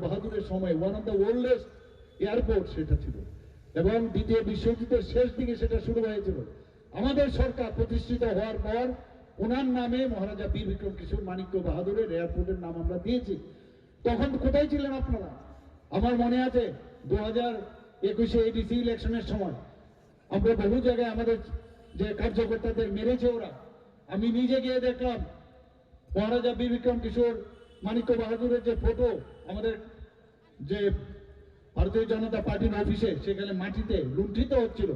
বাহাদুরের সময় one of the oldest airport সেটা ছিল, এবং দ্বিতীয় বিশ্বযুদ্ধের শেষ দিকে সেটা শুরু হয়েছিল। আমাদের সরকার প্রতিষ্ঠিত হওয়ার পর ওনার নামে মহারাজা বীর বিক্রম কিশোর মানিক্য বাহাদুরের এয়ারপোর্টের নাম আমরা দিয়েছি। তখন কোথায় ছিলেন আপনারা? আমার মনে আছে 2021 এডিসি ইলেকশনের সময় আমরা বহু জায়গায় আমাদের যে কার্যকর্তাদের মেরেছে ওরা। আমি নিজে গিয়ে দেখলাম মহারাজা বীর বিক্রম কিশোর মানিক্য বাহাদুরের যে ফটো আমাদের যে ভারতীয় জনতা পার্টির অফিসে, সেখানে মাটিতে লুণ্ঠিত হচ্ছিল।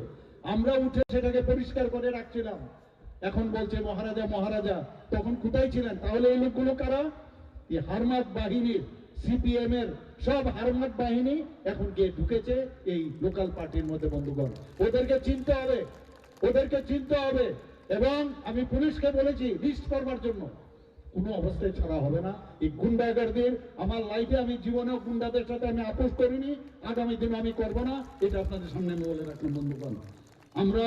আমরা উঠে সেটাকে পরিষ্কার করে রাখছিলাম। এখন বলছে মহারাজা মহারাজা। তখন কোথায় ছিলেন? তাহলে এই লোকগুলো কারা? এই হারমাত বাহিনীর, সিপিএম এর সব হারমাত বাহিনী এখন গিয়ে ঢুকেছে এই লোকাল পার্টির মধ্যে। বন্ধুগণ, ওদেরকে চিনতে হবে, ওদেরকে চিনতে হবে। এবং আমি পুলিশকে বলেছি লিস্ট করবার জন্য। কোনো অবস্থায় ছাড়া হবে না এই গুন্ডাগারদের। আমার লাইফে আমি জীবনেও গুন্ডাদের সাথে আমি আপোষ করিনি, আগামী দিনে আমি করব না। এটা আপনাদের সামনে আমি বলে রাখলাম। বন্ধুগণ, আমরা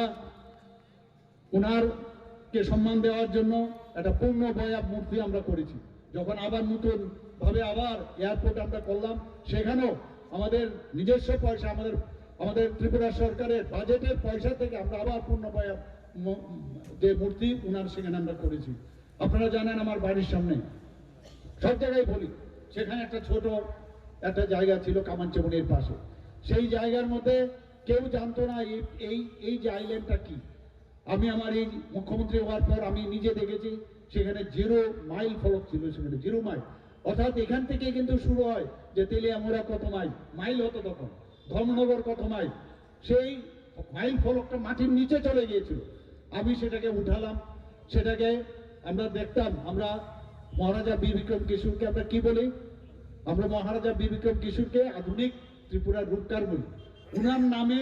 ওনারকে সম্মান দেওয়ার জন্য একটা পূর্ণ বয়াব মূর্তি আমরা করেছি। যখন আবার নতুন ভাবে আবার এয়ারপোর্ট আমরা করলাম, সেখানেও আমাদের নিজস্ব পয়সা, আমাদের ত্রিপুরা সরকারের বাজেটের পয়সা থেকে আমরা আবার পূর্ণ বয়াব যে মূর্তি ওনার সেখানে আমরা করেছি। আপনারা জানেন আমার বাড়ির সামনে, সব জায়গায় বলি, সেখানে একটা ছোট একটা জায়গা ছিল কামানচমনির পাশে। সেই জায়গার মধ্যে কেউ জানতো না এই যে আইল্যান্ডটা কি। আমি আমার এই মুখ্যমন্ত্রী হওয়ার পর আমি নিজে দেখেছি সেখানে 0 মাইল ফলক ছিল, সেখানে 0 মাইল। অর্থাৎ এখান থেকে কিন্তু শুরু হয় যে তেলিয়ামুড়া কত মাইল হতো তখন, ধর্মনগর কত মাইল, সেই মাইল ফলকটা মাটির নিচে চলে গিয়েছিল। আমি সেটাকে উঠালাম, সেটাকে আমরা দেখতাম। আমরা মহারাজা বীর বিক্রম কিশোরকে আমরা কি বলি? আমরা মহারাজা বীর বিক্রম কিশোরকে আধুনিক ত্রিপুরার রূপকার বলি। উনার নামে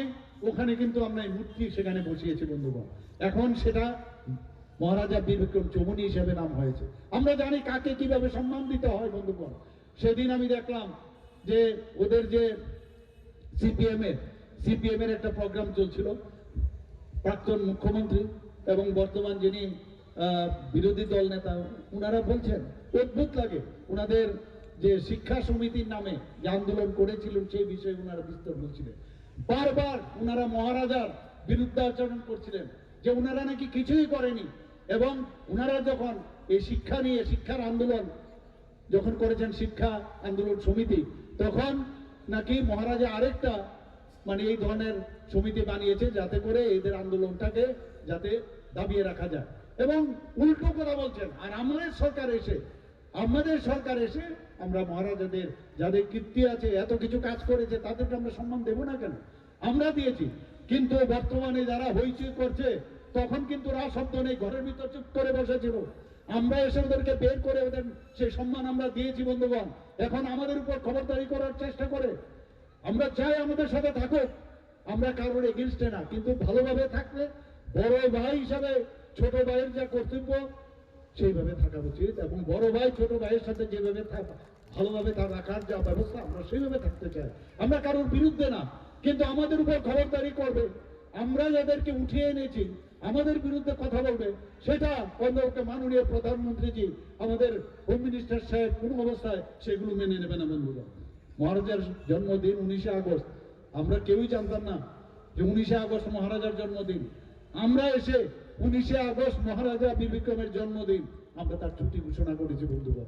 ওখানে কিন্তু আমরা এই মূর্তি সেখানে বসিয়েছি। বন্ধুগণ, এখন সেটা মহারাজা বীর বিক্রম চৌমুহনী হিসেবে নাম হয়েছে। আমরা জানি কাকে কিভাবে সম্মান দিতে হয়। বন্ধুগণ, সেদিন আমি দেখলাম যে ওদের যে সিপিএম এর একটা প্রোগ্রাম চলছিল। প্রাক্তন মুখ্যমন্ত্রী এবং বর্তমান যিনি বিরোধী দল নেতা, ওনারা বলছেন, অদ্ভুত লাগে, ওনাদের যে শিক্ষা সমিতির নামে যে আন্দোলন করেছিলেন সেই বিষয়ে ওনারা বিস্তর বলছিলেন। বারবার ওনারা মহারাজার বিরুদ্ধে আচরণ করছিলেন যে ওনারা নাকি কিছুই করেনি। এবং ওনারা যখন এই শিক্ষা নিয়ে শিক্ষার আন্দোলন যখন করেছেন, শিক্ষা আন্দোলন সমিতি, তখন নাকি মহারাজা আরেকটা এই ধরনের সমিতি বানিয়েছে যাতে করে এদের আন্দোলনটাকে যাতে দাবিয়ে রাখা যায়। এবং উল্টো কথা বলছেন। আর আমাদের সরকার এসে আমরা মহারাজাদের যাদের কীর্তি আছে, এত কিছু কাজ করেছে, তাদেরকে আমরা সম্মান দেব না কেন? আমরা দিয়েছি। কিন্তু বর্তমানে যারা হইচই করছে, তখন কিন্তু শব্দ নেই, ঘরের ভিতর চুপ করে বসেছিল। আমরা এসে ওদেরকে বের করে ওদের সেই সম্মান আমরা দিয়েছি। বন্ধুগণ, এখন আমাদের উপর খবরদারি করার চেষ্টা করে। আমরা চাই আমাদের সাথে থাকুক, আমরা কারোর এগেনস্টে না, কিন্তু ভালোভাবে থাকলে বড় ভাই হিসাবে ছোট ভাইয়ের যা কর্তব্য সেইভাবে থাকা উচিত। এবং বড় ভাই ছোট ভাইয়ের সাথে যেভাবে ভালোভাবে তার রাখার যা ব্যবস্থা, আমরা সেইভাবে থাকতে চাই। আমরা কারোর বিরুদ্ধে না, কিন্তু আমাদের উপর খবরদারি করবে। আমরা যাদেরকে উঠিয়ে এনেছি আমাদের বিরুদ্ধে কথা বলবে, সেটা অন্তত মাননীয় প্রধানমন্ত্রীজি, আমাদের হোম মিনিস্টার সাহেব কোনো অবস্থায় সেগুলো মেনে নেবে না। বন্ধুরা, মহারাজার জন্মদিন 19 আগস্ট, আমরা কেউই জানতাম না যে 19 আগস্ট মহারাজার জন্মদিন। আমরা এসে 19 আগস্ট মহারাজা বীর বিক্রমের জন্মদিন আমরা তার ছুটি ঘোষণা করেছি। বন্ধুগণ,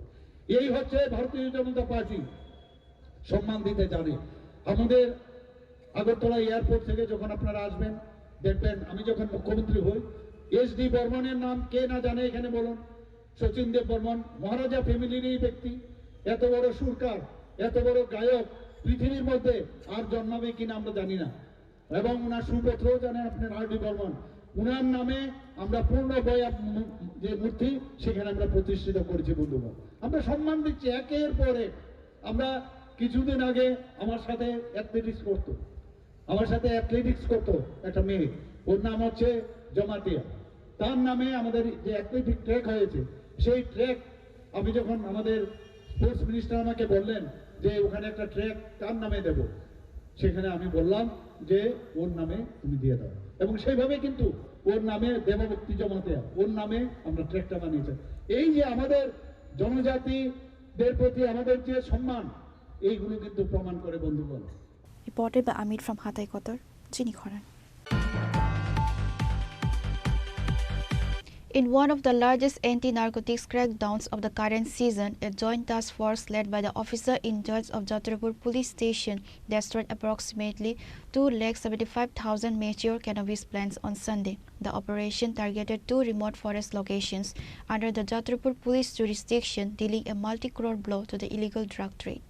এই হচ্ছে ভারতীয় জনতা পার্টি, সম্মান দিতে জানে। আমাদের আগরতলা এয়ারপোর্ট থেকে যখন আপনারা আসবেন, দেখবেন আমি যখন মুখ্যমন্ত্রী হই, SD বর্মনের নাম কে না জানে এখানে বলুন? শচীন দেব বর্মন মহারাজা ফ্যামিলিরই ব্যক্তি। এত বড় সুরকার, এত বড় গায়ক পৃথিবীর মধ্যে আর জন্মাবে কিনা আমরা জানি না। এবং ওনার সুপুত্রও জানেন আপনার RD বর্মন। ওনার নামে আমরা পূর্ণ বয়াব যে মূর্তি সেখানে আমরা প্রতিষ্ঠিত করেছি। বন্ধুগণ, আমরা সম্মান দিচ্ছি একের পর এক। আমরা কিছুদিন আগে আমার সাথে অ্যাথলেটিক্স করতো একটা মেয়ে, ওর নাম হচ্ছে জমাতিয়া। তার নামে আমাদের যে অ্যাথলেটিক ট্র্যাক হয়েছে, সেই ট্র্যাক আমি যখন আমাদের স্পোর্টস মিনিস্টার আমাকে বললেন যে ওখানে একটা ট্র্যাক তার নামে দেব, সেখানে আমি বললাম যে ওর নামে তুমি দিয়ে দাও। এবং সেইভাবে কিন্তু ওর নামে দেবভক্তি জমাতিয়া, ওর নামে আমরা ট্র্যাকটা বানিয়েছি। এই যে আমাদের জনজাতিদের প্রতি আমাদের যে সম্মান, এইগুলো কিন্তু প্রমাণ করে বন্ধুগণ। Reported by Amit from Hatay Kotor, Chini Khoran. In one of the largest anti-narcotics crackdowns of the current season, a joint task force led by the officer in charge of Jatrapur police station destroyed approximately 275,000 mature cannabis plants on Sunday. The operation targeted 2 remote forest locations under the Jatrapur police jurisdiction, dealing a multi-crore blow to the illegal drug trade.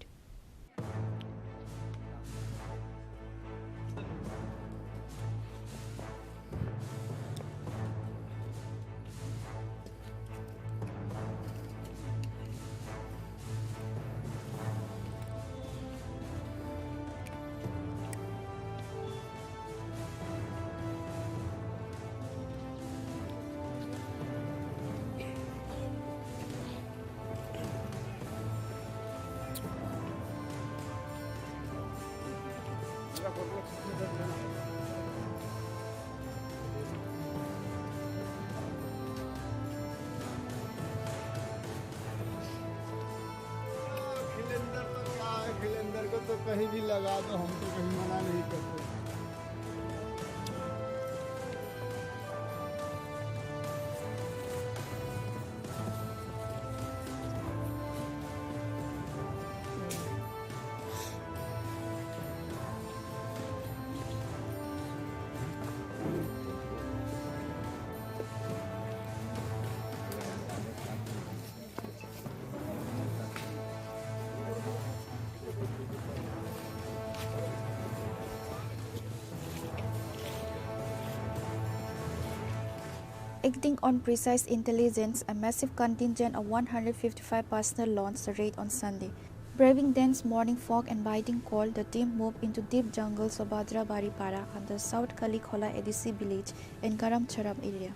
खिलेंदर को तो कहीं भी लगा दो, हम तो कहीं मना नहीं करते। Acting on precise intelligence, a massive contingent of 155 personnel launched a raid on Sunday. Braving dense morning fog and biting cold, the team moved into deep jungles of Badra Baripara and the South Kalikhola ADC village in Garam Charam area.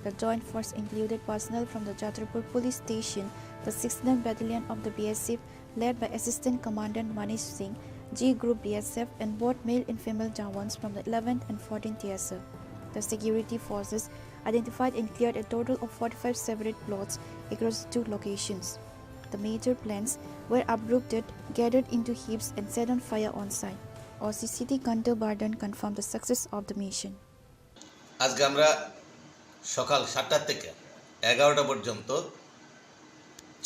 The joint force included personnel from the Jatrapur police station, the 69th Battalion of the BSF led by Assistant Commandant Manish Singh, G Group BSF and both male and female Jawans from the 11th and 14th TSF. The security forces identified and cleared a total of 45 separate plots across 2 locations. The major plants were uprooted, gathered into heaps and set on fire on site. OCCT Kanto Bardan confirmed the success of the mission. আজকে আমরা সকাল 7টা থেকে 11টা পর্যন্ত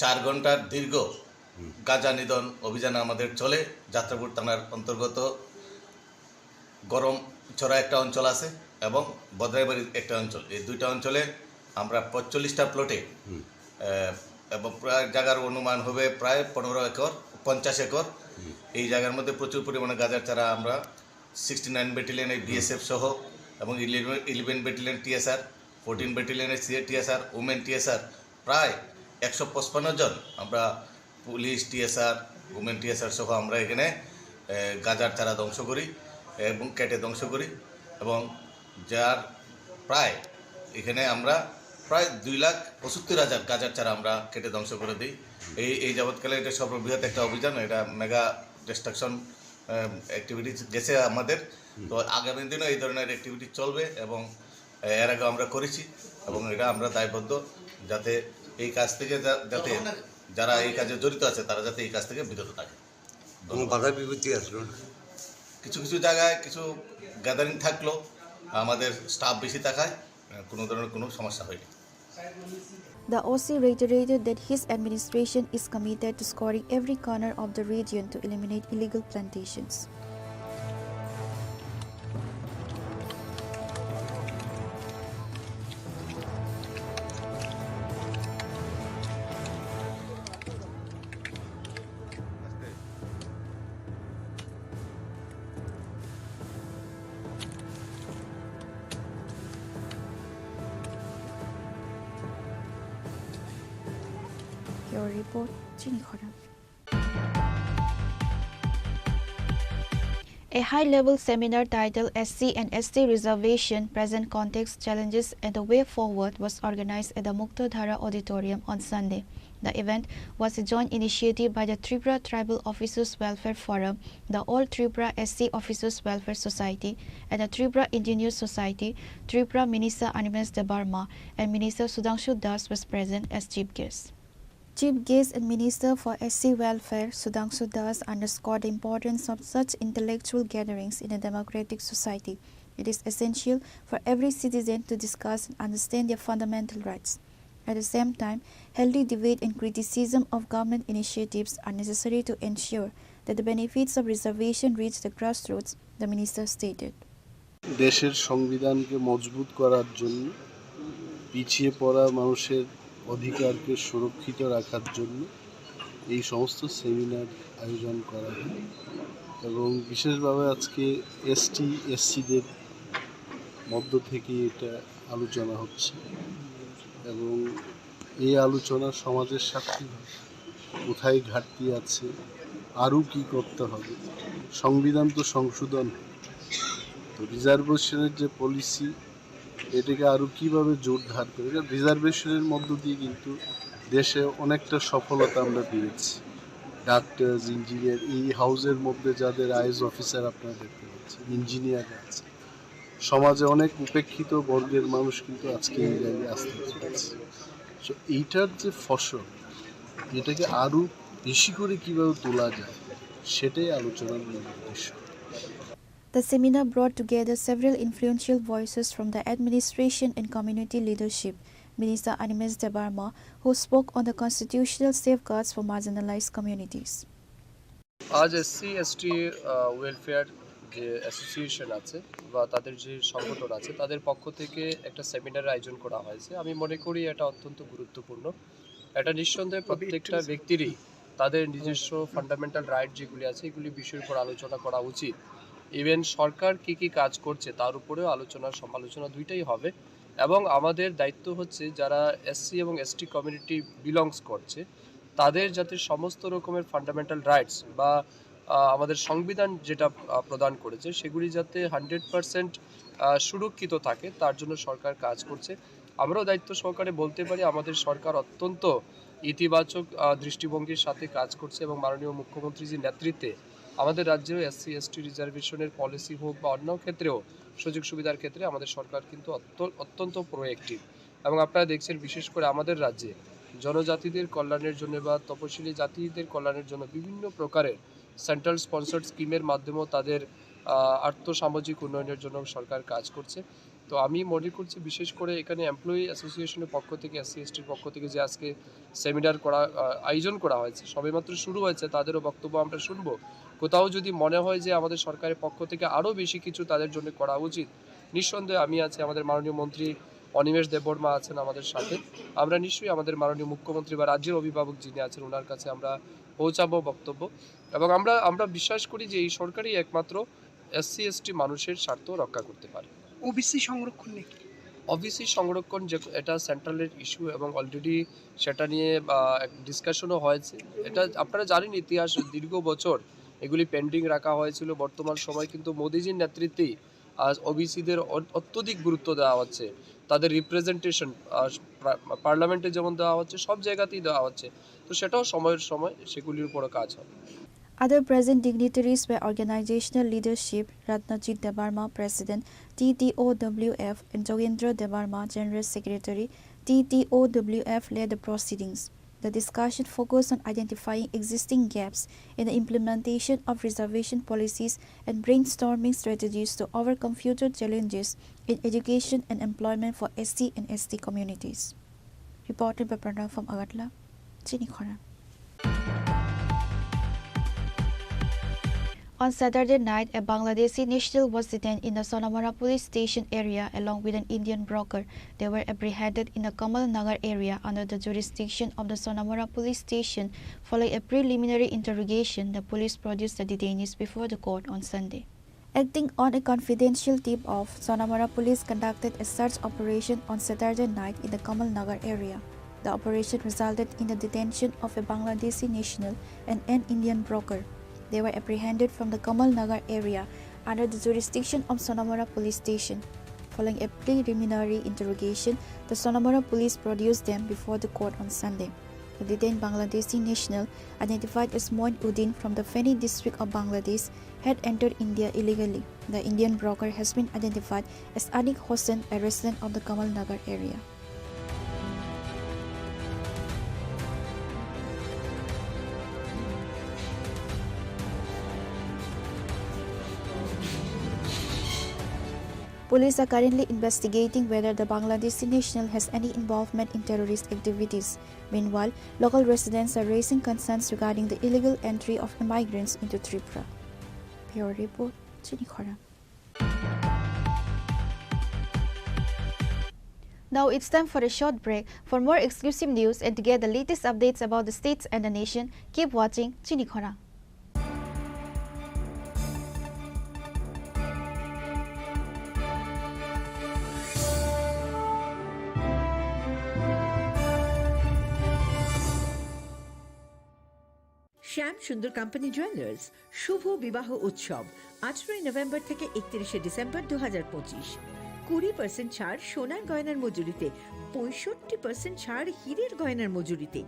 4 ঘন্টার দীর্ঘ গাঁজা নিধন অভিযান আমাদের চলে। যাত্রাপুর থানার অন্তর্গত গরম চড়া একটা অঞ্চল আছে এবং বদরাইবাড়ির একটা অঞ্চল, এই দুইটা অঞ্চলে আমরা 45টা প্লটে এবং প্রায় জায়গার অনুমান হবে প্রায় 15 একর 50 একর। এই জায়গার মধ্যে প্রচুর পরিমাণে গাঁজার চারা আমরা 69 ব্যাটালিয়নের বিএসএফ সহ এবং 11 ব্যাটালিয়ন টিএসআর, 14 ব্যাটালিয়নের টিএসআর, ওমেন টিএসআর প্রায় 155 জন আমরা পুলিশ টিএসআর, ওমেন টিএসআর সহ আমরা এখানে গাঁজার চারা ধ্বংস করি এবং কেটে ধ্বংস করি এবং যার প্রায় এখানে আমরা প্রায় 2,75,000 গাঁজার চারা আমরা কেটে ধ্বংস করে দিই। এই যাবৎকালে এটা সর্ববৃহৎ একটা অভিযান, এটা মেগা ডিস্ট্রাকশন অ্যাক্টিভিটিস গেছে আমাদের। তো আগামী দিনও এই ধরনের অ্যাক্টিভিটি চলবে এবং এর আগে আমরা করেছি এবং এটা আমরা দায়বদ্ধ যাতে এই কাজ থেকে যাতে যারা এই কাজে জড়িত আছে তারা যাতে এই কাজ থেকে বিরত থাকে। বাধা বিপত্তি আসলো কিছু কিছু জায়গায় কিছু গ্যাদারিং থাকলো, আমাদের স্টাফ বেশি থাকায় কোনো ধরনের কোনো সমস্যা হয়নি। The OC reiterated that his administration is committed to scoring every corner of the region to eliminate illegal plantations. Your report, Chini Khoran. A high-level seminar titled SC and ST Reservation, Present Context, Challenges and the Way Forward was organized at the Muktodhara Auditorium on Sunday. The event was a joint initiative by the Tripura Tribal Officers Welfare Forum, the All Tripura SC Officers Welfare Society, and the Tripura Engineers Society. Tripura Minister Animas de Barma and Minister Sudhanshu Das was present as chief guests. Chief Guest and Minister for SC Welfare Sudhanshu Das underscored the importance of such intellectual gatherings in a democratic society. It is essential for every citizen to discuss and understand their fundamental rights. At the same time, healthy debate and criticism of government initiatives are necessary to ensure that the benefits of reservation reach the grassroots, the minister stated. দেশের সংবিধানকে মজবুত করার জন্য পিছিয়ে পড়া মানুষের অধিকারকে সুরক্ষিত রাখার জন্য এই সমস্ত সেমিনার আয়োজন করা হয় এবং বিশেষভাবে আজকে এসটি এসসিদের মধ্য থেকে এটা আলোচনা হচ্ছে এবং এই আলোচনা সমাজের স্বার্থে কোথায় ঘাটতি আছে আরও কী করতে হবে সংবিধান তো সংশোধন তো রিজার্ভেশনের যে পলিসি এটাকে আরও কীভাবে জোরদার করে রিজার্ভেশনের মধ্য দিয়ে কিন্তু দেশে অনেকটা সফলতা আমরা পেয়েছি ডাক্তার ইঞ্জিনিয়ার এই হাউসের মধ্যে যাদের আইএস অফিসার আপনারা দেখতে পাচ্ছেন ইঞ্জিনিয়ার আছে সমাজে অনেক উপেক্ষিত বর্গের মানুষ কিন্তু আজকে এই জায়গায় আসতে পেরেছে সো এইটার যে ফসল এটাকে আরও বেশি করে কীভাবে তোলা যায় সেটাই আলোচনার মূল উদ্দেশ্য The seminar brought together several influential voices from the administration and community leadership. Minister Animesh Debarma, who spoke on the constitutional safeguards for marginalized communities. আজ এসসি এসটি ওয়েলফেয়ার যে অ্যাসোসিয়েশন আছে বা তাদের যে সংগঠন আছে তাদের পক্ষ থেকে একটা সেমিনার আয়োজন করা হয়েছে। আমি মনে করি এটা অত্যন্ত গুরুত্বপূর্ণ। এটা নিঃসন্দেহে প্রত্যেকটা ব্যক্তিরই তাদের নিজস্ব ফান্ডামেন্টাল রাইট যেগুলি আছে এগুলি বিষয়ের উপর আলোচনা করা উচিত। ইভেন সরকার কি কি কাজ করছে তার উপরেও আলোচনা সমালোচনা দুইটাই হবে এবং আমাদের দায়িত্ব হচ্ছে যারা এসসি এবং এসটি কমিউনিটি বিলংস করছে তাদের যাতে সমস্ত রকমের ফান্ডামেন্টাল রাইটস বা আমাদের সংবিধান যেটা প্রদান করেছে সেগুলি যাতে 100% সুরক্ষিত থাকে তার জন্য সরকার কাজ করছে। আমরাও দায়িত্ব সহকারে বলতে পারি আমাদের সরকার অত্যন্ত ইতিবাচক দৃষ্টিভঙ্গির সাথে কাজ করছে এবং মাননীয় মুখ্যমন্ত্রীজির নেতৃত্বে আমাদের রাজ্যেও এসসি এসটি রিজার্ভেশনের পলিসি হোক বা অন্য ক্ষেত্রেও সুযোগ সুবিধার ক্ষেত্রে আমাদের সরকার কিন্তু অত্যন্ত প্রোঅ্যাক্টিভ এবং আপনারা দেখছেন বিশেষ করে আমাদের রাজ্যে জনজাতিদের কল্যাণের জন্য বা তপশিলি জাতিদের কল্যাণের জন্য বিভিন্ন প্রকারের সেন্ট্রাল স্পন্সর্ড স্কিমের মাধ্যমেও তাদের আর্থসামাজিক উন্নয়নের জন্য সরকার কাজ করছে। তো আমি মনে করছি বিশেষ করে এখানে এমপ্লয়ি অ্যাসোসিয়েশনের পক্ষ থেকে এসসি এসটির পক্ষ থেকে যে আজকে সেমিনার আয়োজন করা হয়েছে সবেমাত্র শুরু হয়েছে তাদেরও বক্তব্য আমরা শুনবো। কোথাও যদি মনে হয় যে আমাদের সরকারের পক্ষ থেকে আরও বেশি কিছু তাদের জন্য করা উচিত নিঃসন্দেহে আমি আছি আমাদের মাননীয় মন্ত্রী অনিমেষ দেববর্মা আছেন আমাদের সাথে আমরা নিশ্চয়ই আমাদের মাননীয় মুখ্যমন্ত্রী বা রাজ্যের অভিভাবক যিনি আছেন ওনার কাছে আমরা পৌঁছাবো বক্তব্য এবং আমরা বিশ্বাস করি যে এই সরকারই একমাত্র এসসি এসটি মানুষের স্বার্থ রক্ষা করতে পারে। ওবিসি সংরক্ষণ নাকি ওবিসি সংরক্ষণ যে এটা সেন্ট্রালের ইস্যু এবং অলরেডি সেটা নিয়ে ডিসকাশনও হয়েছে। এটা আপনারা জানেন ইতিহাস দীর্ঘ বছর এগুলি পেন্ডিং রাখা হয়েছিল। বর্তমান সময় কিন্তু মোদিজির নেতৃত্বেই আজ ওবিসিদের অত্যধিক গুরুত্ব দেওয়া হচ্ছে তাদের রিপ্রেজেন্টেশন পার্লামেন্টে যেমন দেওয়া হচ্ছে সব জায়গাতেই দেওয়া হচ্ছে তো সেটাও সময়ের সময় সেগুলির উপরও কাজ হবে। Other present dignitaries were organizational leadership Ratnajit Debarma, President, TTOWF, and Jogendra Debarma, General Secretary, TTOWF, led the proceedings. The discussion focused on identifying existing gaps in the implementation of reservation policies and brainstorming strategies to overcome future challenges in education and employment for SC and ST communities. Reported by Pranav from Agartala, Chini Khora. On Saturday night, a Bangladeshi national was detained in the Sonamara police station area along with an Indian broker. They were apprehended in the Kamal Nagar area under the jurisdiction of the Sonamara police station. Following a preliminary interrogation, the police produced the detainees before the court on Sunday. Acting on a confidential tip-off, Sonamara police conducted a search operation on Saturday night in the Kamal Nagar area. The operation resulted in the detention of a Bangladeshi national and an Indian broker. They were apprehended from the Kamal Nagar area under the jurisdiction of Sonamara police station. Following a preliminary interrogation, the Sonamara police produced them before the court on Sunday. The detained Bangladeshi national, identified as Moin Uddin from the Feni district of Bangladesh, had entered India illegally. The Indian broker has been identified as Anik Hossain, a resident of the Kamal Nagar area. Police are currently investigating whether the Bangladeshi national has any involvement in terrorist activities. Meanwhile, local residents are raising concerns regarding the illegal entry of migrants into Tripura. Bureau Report, Chini Khora. Now it's time for a short break. For more exclusive news and to get the latest updates about the states and the nation, keep watching Chini Khora. শ্যাম সুন্দর company jewellers শুভ বিবাহ উৎসব 18 November থেকে 31 December 2025। 20% ছাড় সোনার গয়নার মজুরিতে, 65% ছাড় হীরের গয়নার মজুরিতে,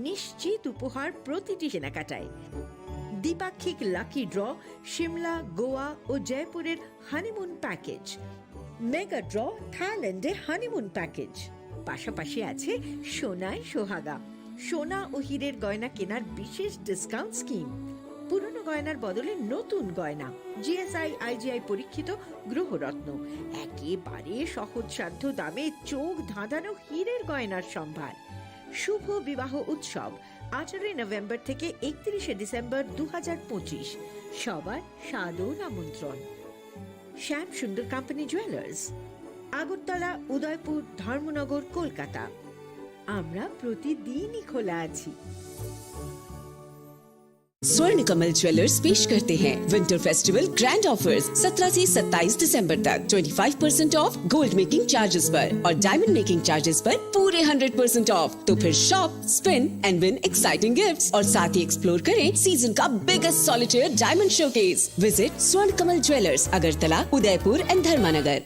নিশ্চিত উপহার প্রতিটি কেনাকাটায়। দ্বিপাক্ষিক লাকি ড্র, শিমলা, গোয়া ও জয়পুরের হানিমুন প্যাকেজ, মেগা ড্র থাইল্যান্ডে হানিমুন প্যাকেজ। পাশাপাশি আছে সোনায় সোহাগা, সোনা ও হীরের গয়না কেনার বিশেষ ডিসকাউন্ট স্কিম। পুরনো গয়নার বদলে নতুন গয়না, জিএসআই আইজিআই পরীক্ষিত গ্রহরত্ন, একেবারে সহজসাধ্য দামে চোখ ধাঁধানো হীরের গয়নার সম্ভার। শুভ বিবাহ উৎসব 18 নভেম্বর থেকে 31 ডিসেম্বর 2025। সবার সাদর আমন্ত্রণ। শ্যাম সুন্দর কোম্পানি জুয়েলার্স, আগরতলা, উদয়পুর, ধর্মনগর, কলকাতা। আমরা প্রতিদিনই খোলা আছি। स्वर्ण कमल ज्वेलर्स पेश करते हैं विंटर फेस्टिवल ग्रैंड ऑफर्स 17 से 27 दिसंबर तक 25% ऑफ गोल्ड मेकिंग चार्जेस पर और डायमंड मेकिंग चार्जेस पर पूरे 100% ऑफ। तो फिर shop, spin and win exciting gifts और साथ ही एक्सप्लोर करें सीजन का biggest solitaire diamond showcase. Visit स्वर्ण कमल ज्वेलर्स, अगरतला, उदयपुर एंड धर्मानगर।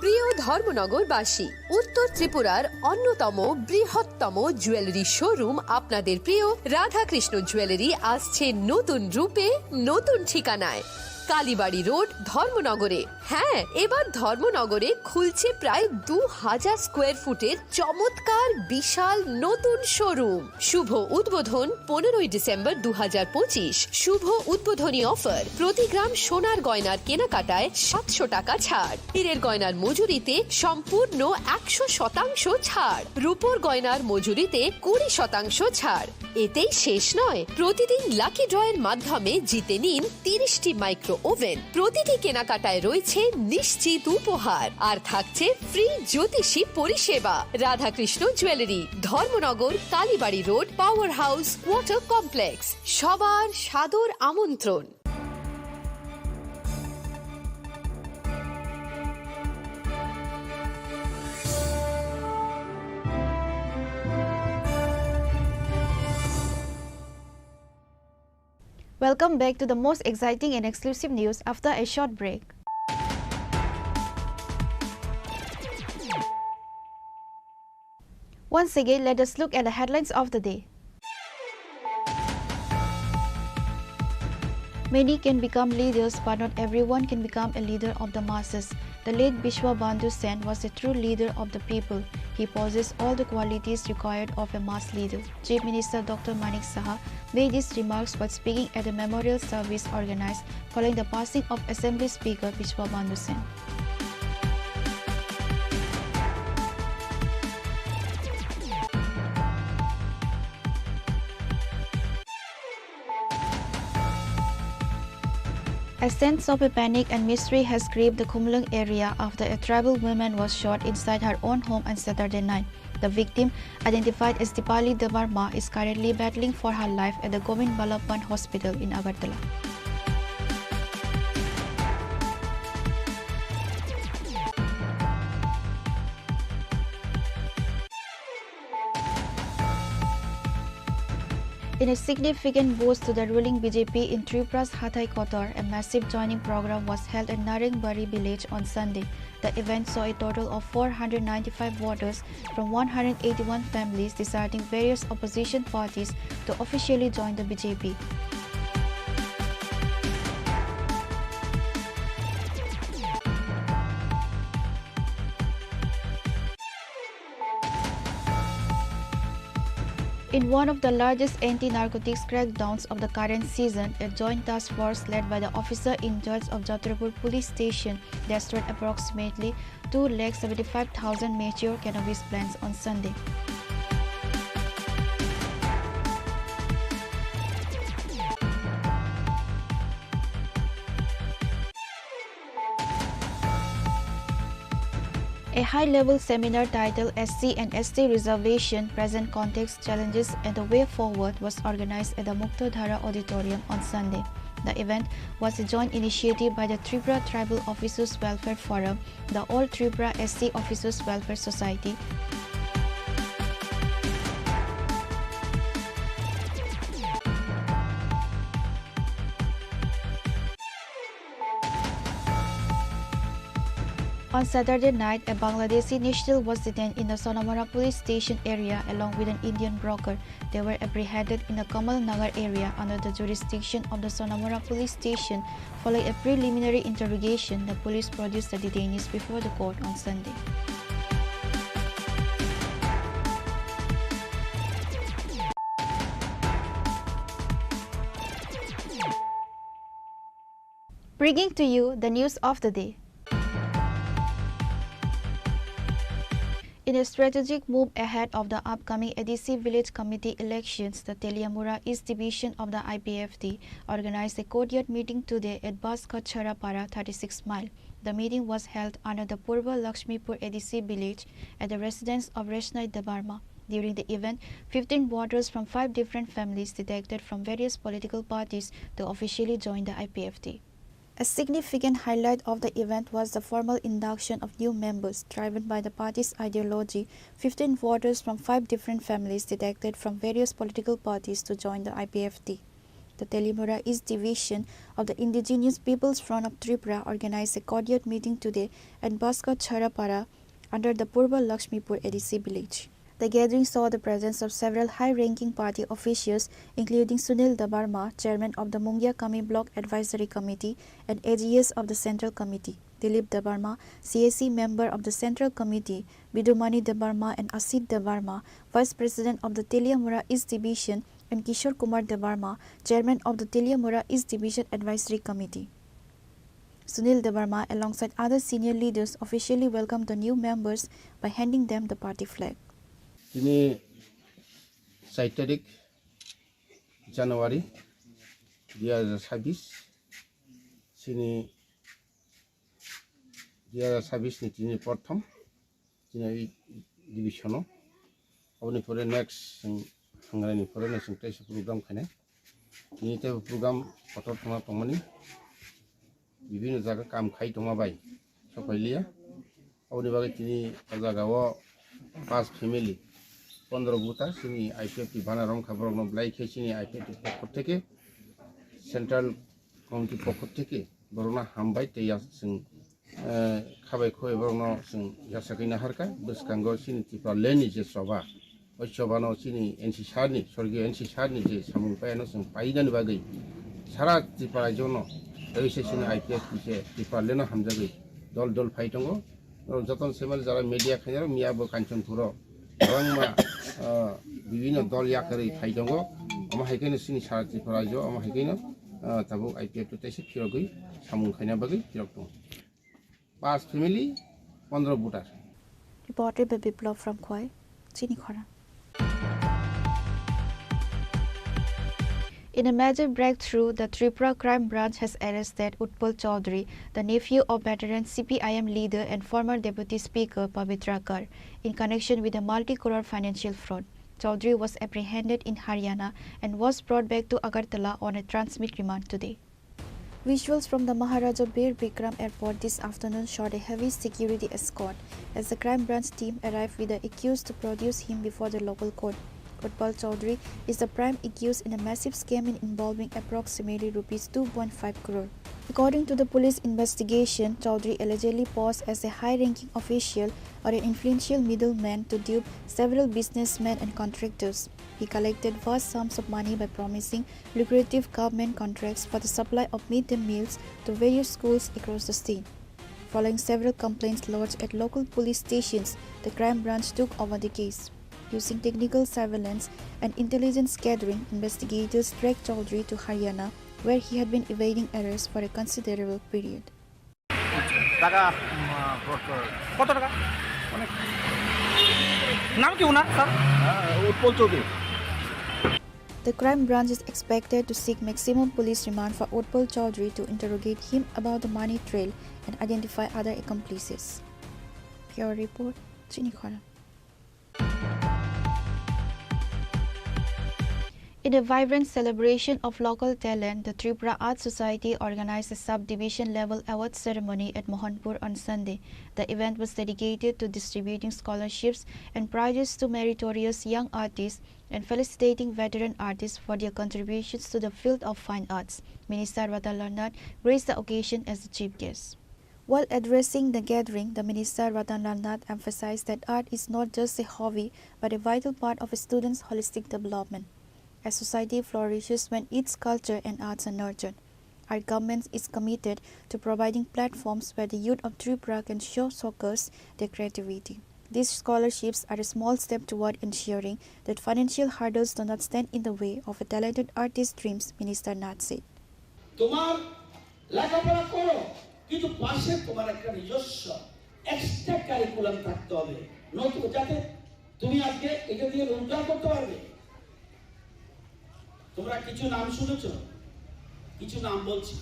প্রিয় ধর্মনগরবাসী, উত্তর ত্রিপুরার অন্যতম বৃহত্তম জুয়েলারি শোরুম আপনাদের প্রিয় রাধাকৃষ্ণ জুয়েলারি আসছে নতুন রূপে, নতুন ঠিকানায়। কালীবাড়ি রোড, ধর্মনগরে। হ্যাঁ, এবার ধর্মনগরে খুলছে প্রায় 2000 স্কোয়ার ফুটের চমৎকার বিশাল নতুন শোরুম। শুভ উদ্বোধন 15 ডিসেম্বর 2025। শুভ উদ্বোধনী অফার, প্রতি গ্রাম সোনার গয়নার কেনাকাটায় 700 টাকা ছাড়, হীরের গয়নার মজুরিতে সম্পূর্ণ 100% ছাড়, রূপোর গয়নার মজুরিতে 20% ছাড়। এতেই শেষ নয়, প্রতিদিন লাকি ড্রয়ের মাধ্যমে জিতে নিন 30টি মাইক্রো ওভেন। প্রতিটি কেনাকাটায় রয়েছে নিশ্চিত উপহার আর থাকছে ফ্রি জ্যোতিষী পরিষেবা। Radhakrishna jewellery, Dharmanagar, Kalibari road, power house, water complex. সবার সাদর আমন্ত্রণ। Welcome back to the most exciting and exclusive news after a short break. Once again, let us look at the headlines of the day. Many can become leaders, but not everyone can become a leader of the masses. The late Bishwa Bandhu Sen was a true leader of the people. He possessed all the qualities required of a mass leader. Chief Minister Dr. Manik Saha made these remarks while speaking at a memorial service organized following the passing of Assembly Speaker Bishwa Bandhu Sen. A sense of a panic and mystery has gripped the Khumlung area after a tribal woman was shot inside her own home on Saturday night. The victim, identified as Dipali Devarma, is currently battling for her life at the Govind Ballabhan Hospital in Agartala. In a significant boost to the ruling BJP in Tripura's Hathai Kotor, a massive joining program was held at Naringbari village on Sunday. The event saw a total of 495 voters from 181 families deciding various opposition parties to officially join the BJP. In one of the largest anti-narcotics crackdowns of the current season, a joint task force led by the officer in charge of Jatrapur police station destroyed approximately 2,75,000 mature cannabis plants on Sunday. A high-level seminar titled SC and ST Reservation, Present Context, Challenges and the Way Forward was organized at the Muktadhara Auditorium on Sunday. The event was a joint initiative by the Tripura Tribal Officers Welfare Forum, the All Tripura SC Officers Welfare Society, On Saturday night, a Bangladeshi national was detained in the Sonamora police station area along with an Indian broker. They were apprehended in the Kamal Nagar area under the jurisdiction of the Sonamora police station. Following a preliminary interrogation, the police produced the detainees before the court on Sunday. Bringing to you the news of the day. In a strategic move ahead of the upcoming ADC Village Committee elections, the Teliamura East Division of the IPFT organized a courtyard meeting today at Baskotcharapara, 36 Mile. The meeting was held under the Purva Lakshmipur ADC Village at the residence of Reshnai Debarma. During the event, 15 voters from 5 different families detected from various political parties to officially join the IPFT. A significant highlight of the event was the formal induction of new members. Driven by the party's ideology, 15 voters from 5 different families detected from various political parties to join the IPFT. The Teliamura East Division of the Indigenous Peoples Front of Tripura organized a courtyard meeting today at Baskotcharapara under the Purva Lakshmipur ADC village. The gathering saw the presence of several high-ranking party officials, including Sunil Debarma, chairman of the Mungia Kami Block Advisory Committee and AGS of the Central Committee, Dilip Debarma, CAC member of the Central Committee, Bidumani Debarma and Asit Debarma, vice president of the Teliamura East Division, and Kishore Kumar Debarma, chairman of the Teliamura East Division Advisory Committee. Sunil Debarma, alongside other senior leaders, officially welcomed the new members by handing them the party flag. তিনি 4 তারিখ জানুয়ারি 2026 তিনি 2026 ni তিনি প্রথম তিনি এই ডিভিশনও আপনি পরে next হাঙ্গারানি পরে নেক্সট টেস্ট প্রোগ্রাম খানে তিনি তে প্রোগ্রাম পটর থানা তমানি বিভিন্ন জায়গা কাম খাই তমাবাই সকাইলিয়া আপনি বাগে তিনি জায়গাও 5 ফ্যামিলি 15 ভোটার তিনি আইপিএফটি বানারং খাবার ব্লাই খেয়েছিনি আইপিএফটি পক্ষ থেকে সেন্ট্রাল কমিটি পক্ষ থেকে বরনা হামবাই তেয়া जों খাবাইখো বরনা जों यासाखैना हारका बसकांगो सिनि टिपा लेनि जे सभा ओइ सभानो सिनि एनसि सारनि स्वर्गीय एनसि सारनि जे सामुंपायानो जों पाइनानि बागै सारा टिपा रायजोनो लोगोसे सिनि आइपिएफटी जे टिपा लेनो हामजागै दल दल फाइटंगो যতন সেমাল যারা মিডিয়া খাইনার মিয়াবো কাঞ্চনপুরো রংমা বিভিন্ন দল ইয়াকারে ফাইদঙ্গ আমা হাইকেনে সিনি সারাতি ফরাইজো আমা হাইকেনে তাবো আইপিএফ তো তাইছে ফিরগই সামুং খাইনা বাগै ফিরক দं 5 family 15 voter Reported by Biplov from Khoi, Chini Khora. In a major breakthrough, the Tripura Crime Branch has arrested Utpal Chaudhary, the nephew of veteran CPIM leader and former Deputy Speaker Pavitra Kar, in connection with a multi-crore financial fraud. Chaudhary was apprehended in Haryana and was brought back to Agartala on a transmit remand today. Visuals from the Maharaja Bir Bikram Airport this afternoon showed a heavy security escort as the crime branch team arrived with the accused to produce him before the local court. Utpal Chaudhary is the prime accused in a massive scam involving approximately Rs 2.5 crore. According to the police investigation, Chaudhary allegedly posed as a high-ranking official or an influential middleman to dupe several businessmen and contractors. He collected vast sums of money by promising lucrative government contracts for the supply of midday meals to various schools across the state. Following several complaints lodged at local police stations, the crime branch took over the case. Using technical surveillance and intelligence gathering, investigators tracked Chaudhary to Haryana, where he had been evading arrest for a considerable period. টাকা কত টাকা অনেক নাম কি ওনার sir Utpal Chowdhury The crime branch is expected to seek maximum police remand for Utpal Chaudhary to interrogate him about the money trail and identify other accomplices. Pure report, Chinikhara. In a vibrant celebration of local talent, the Tripura Art Society organized a subdivision-level award ceremony at Mohanpur on Sunday. The event was dedicated to distributing scholarships and prizes to meritorious young artists and felicitating veteran artists for their contributions to the field of fine arts. Minister Ratan Lal Nath graced the occasion as the chief guest. While addressing the gathering, the Minister Ratan Lal Nath emphasized that art is not just a hobby but a vital part of a student's holistic development. A society flourishes when its culture and arts are nurtured. Our government is committed to providing platforms where the youth of Tripura can showcase their creativity. These scholarships are a small step toward ensuring that financial hurdles do not stand in the way of a talented artist's dreams, Minister Nath said. তোমার লেখাপড়া করো কিন্তু পাশে তোমার একটা নিজস্ব extra curriculum থাকতে হবে নতুন যাতে তুমি আজকে এটা দিয়ে রোজগার করতে পারবে তোমরা কিছু নাম শুনেছো কিছু নাম বলছি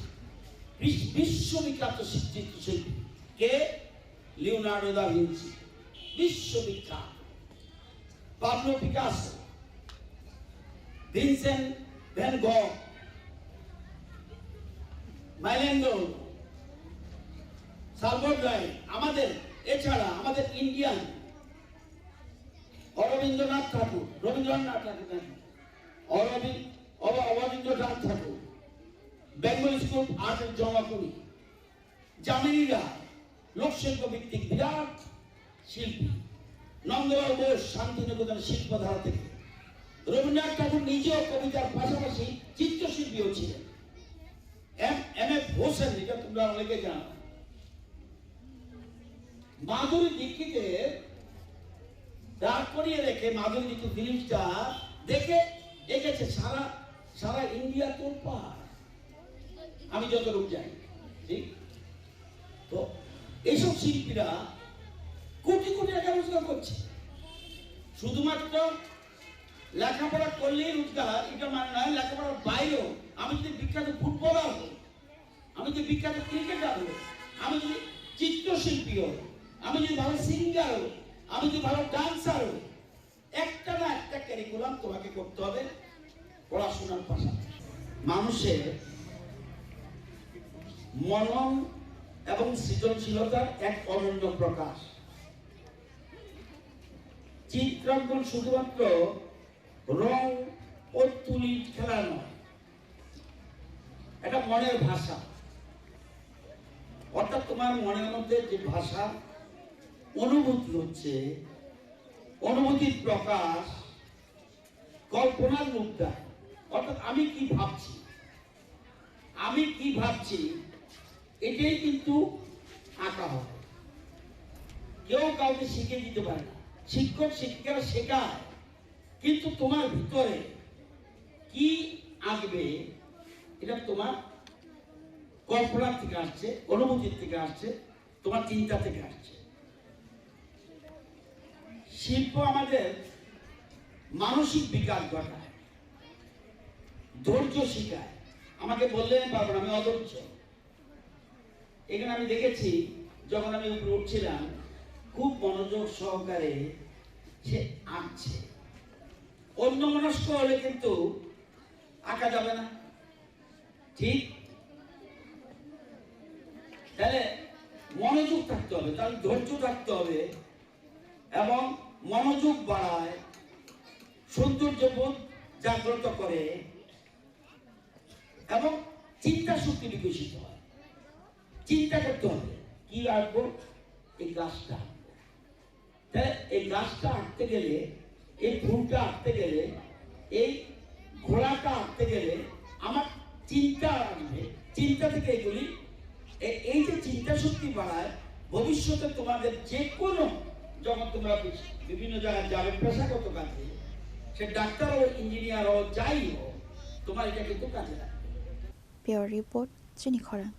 বিশ্ববিখ্যাত শিল্পী কে লিওনার্দো দা ভিঞ্চি বিশ্ববিখ্যাত পাবলো পিকাসো ভিনসেন্ট ভ্যান গঘ মাইলেন্দ্র সালভাডোর আমাদের এছাড়া আমাদের ইন্ডিয়ান অরবিন্দ্রনাথ ঠাকুর অরবিন্দ্রনাথ ঠাকুর বেঙ্গল স্কুল আর্টের জমাকুড়ি জামিনীরা লোকশিল্প ভিত্তিক বিরাট শিল্পী নন্দলাল বোস শান্তিনিকেতন শিল্পধারা থেকে রবীন্দ্রনাথ ঠাকুর নিজেও কবিতার পাশাপাশি চিত্রশিল্পীও ছিলেন এম.এফ. হোসেন যেটা তোমরা অনেকে জানো মাধুরী দীক্ষিতের দাঁড় করিয়ে রেখে মাধুরী দীক্ষিত ফিল্মটা দেখে এঁকেছে সারা ইন্ডিয়া তোলপাড় আমি যতটুকু জানি ঠিক তো এইসব শিল্পীরা কোটি কোটি টাকা রোজগার করছে শুধুমাত্র লেখাপড়া করলেই রোজগার এটা মানে নয় লেখাপড়ার বাইরেও আমি যদি বিখ্যাত ফুটবলার হই আমি যদি বিখ্যাত ক্রিকেটার হই আমি যদি চিত্রশিল্পী হই আমি যদি ভালো সিঙ্গার হই আমি যদি ভালো ডান্সার হই একটা না একটা ক্যারিকুলাম তোমাকে করতে হবে পড়াশোনার পাশাপাশি মানুষের মনন এবং সৃজনশীলতার এক অনন্য প্রকাশ চিত্রাঙ্কন শুধুমাত্র রং ও তুলির খেলা নয় এটা মনের ভাষা অর্থাৎ তোমার মনের মধ্যে যে ভাষা অনুভূতি হচ্ছে অনুভূতির প্রকাশ কল্পনার রূপ দেয় অর্থাৎ আমি কি ভাবছি এটাই কিন্তু আঁকা হয় কেউ কাউকে শিখিয়ে দিতে পারে না শিক্ষক শিক্ষিকারা শেখায় কিন্তু তোমার ভিতরে কি আঁকবে এটা তোমার কল্পনার থেকে আসছে অনুভূতির থেকে আসছে তোমার চিন্তা থেকে আসছে শিল্প আমাদের মানসিক বিকাশ ঘটায় ধৈর্য শেখায় আমাকে বললেন পারবো না আমি অধৈর্য এখানে আমি দেখেছি যখন আমি উপরে উঠছিলাম খুব মনোযোগ সহকারে সে আঁকছে অন্যমনস্ক হলে কিন্তু আঁকা যাবে না ঠিক তাহলে মনোযোগ থাকতে হবে তাহলে ধৈর্য থাকতে হবে এবং মনোযোগ বাড়ায় সৌন্দর্যবোধ জাগ্রত করে এবং চিন্তা শক্তি বিকশিত হয় চিন্তা করতে হবে কি আঁকবো এই গাছটা তাহলে এই গাছটা আঁকতে গেলে এই ফুলটা আঁকতে গেলে এই ঘোড়াটা আঁকতে গেলে আমার চিন্তা আসবে চিন্তা থেকে এগুলি এই যে চিন্তা শক্তি বাড়ায় ভবিষ্যতে তোমাদের যে কোনো যখন তোমরা বিভিন্ন জায়গায় যাবে পেশাগত কাজে, সে ডাক্তার ও ইঞ্জিনিয়ার ও যাই হোক, তোমার এটা কিন্তু কাজে লাগবে। Pure Report, Jenny Khoran.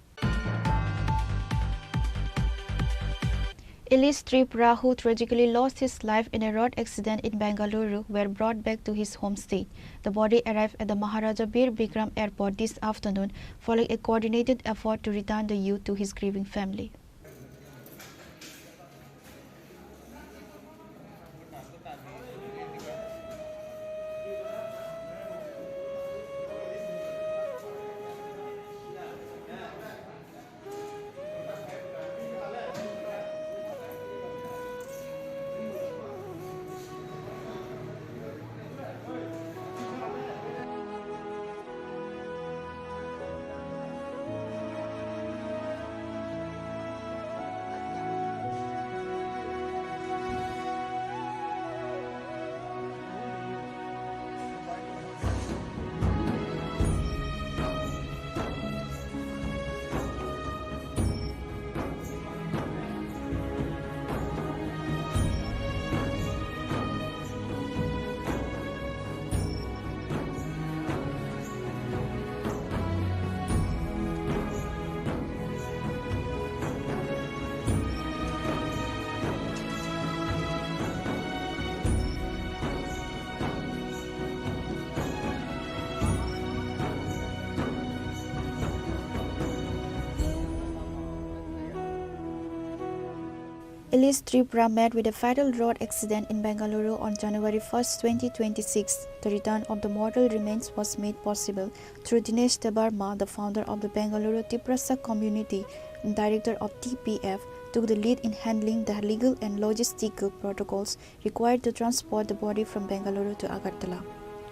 Elise Tripura, who tragically lost his life in a road accident in Bengaluru, were brought back to his home state. The body arrived at the Maharaja Bir Bikram Airport this afternoon, following a coordinated effort to return the youth to his grieving family. Elise Tripura met with a fatal road accident in Bengaluru on January 1, 2026. The return of the mortal remains was made possible through Dinesh Debarma, the founder of the Bengaluru Tiprasa community and director of TPF, took the lead in handling the legal and logistical protocols required to transport the body from Bengaluru to Agartala.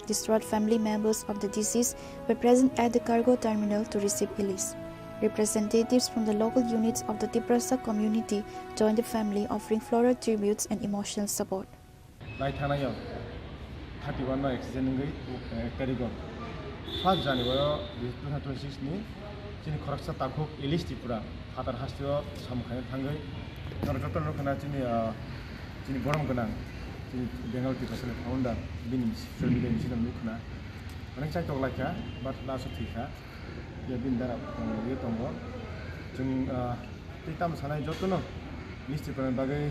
Distraught family members of the deceased were present at the cargo terminal to receive Elise. Representatives from the local units of the Tiprasa community joined the family, offering floral tributes and emotional support. 31 accident ngai karigo 1 January 2026 ni chini khoraksa takhok Elise Tripura Hatar hastio samkhane thangai nor joton rokhana chini borom ganang chini Bengal Tiprasa founder bin social media ni sidam lukhna onek chai toglaka but la suthika ya bin dara ye tongo jung titam sanai jotono Elise Tripura bagai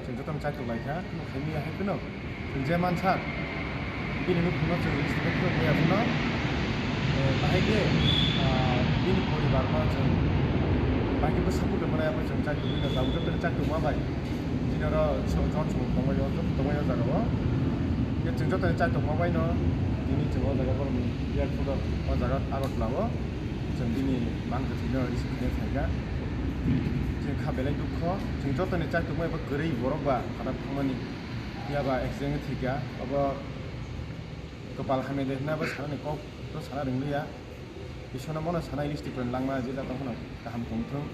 jung joton chai toglaka no khemi ya hekno je mansa bini nu khuna jung Elise Tripura ya khuna bahage bini poribar ma jung bahage ko support banaya pa jung chai tobina daw joton chai toma bai jinara jon tongmayo jagawa ye jung joton chai toma bai no dini jung jaga bor ya photo o jaga agot lawo jung dini bangko thino isine thaiga je khabelai dukho jung joton chai toma ba gorei borok ba khana thangmani yaba accident thiga aba kopal khame dekna ba sane ko to sana ringliya bisona mona sana Elise Tripura langma je ta hono kaham tongthong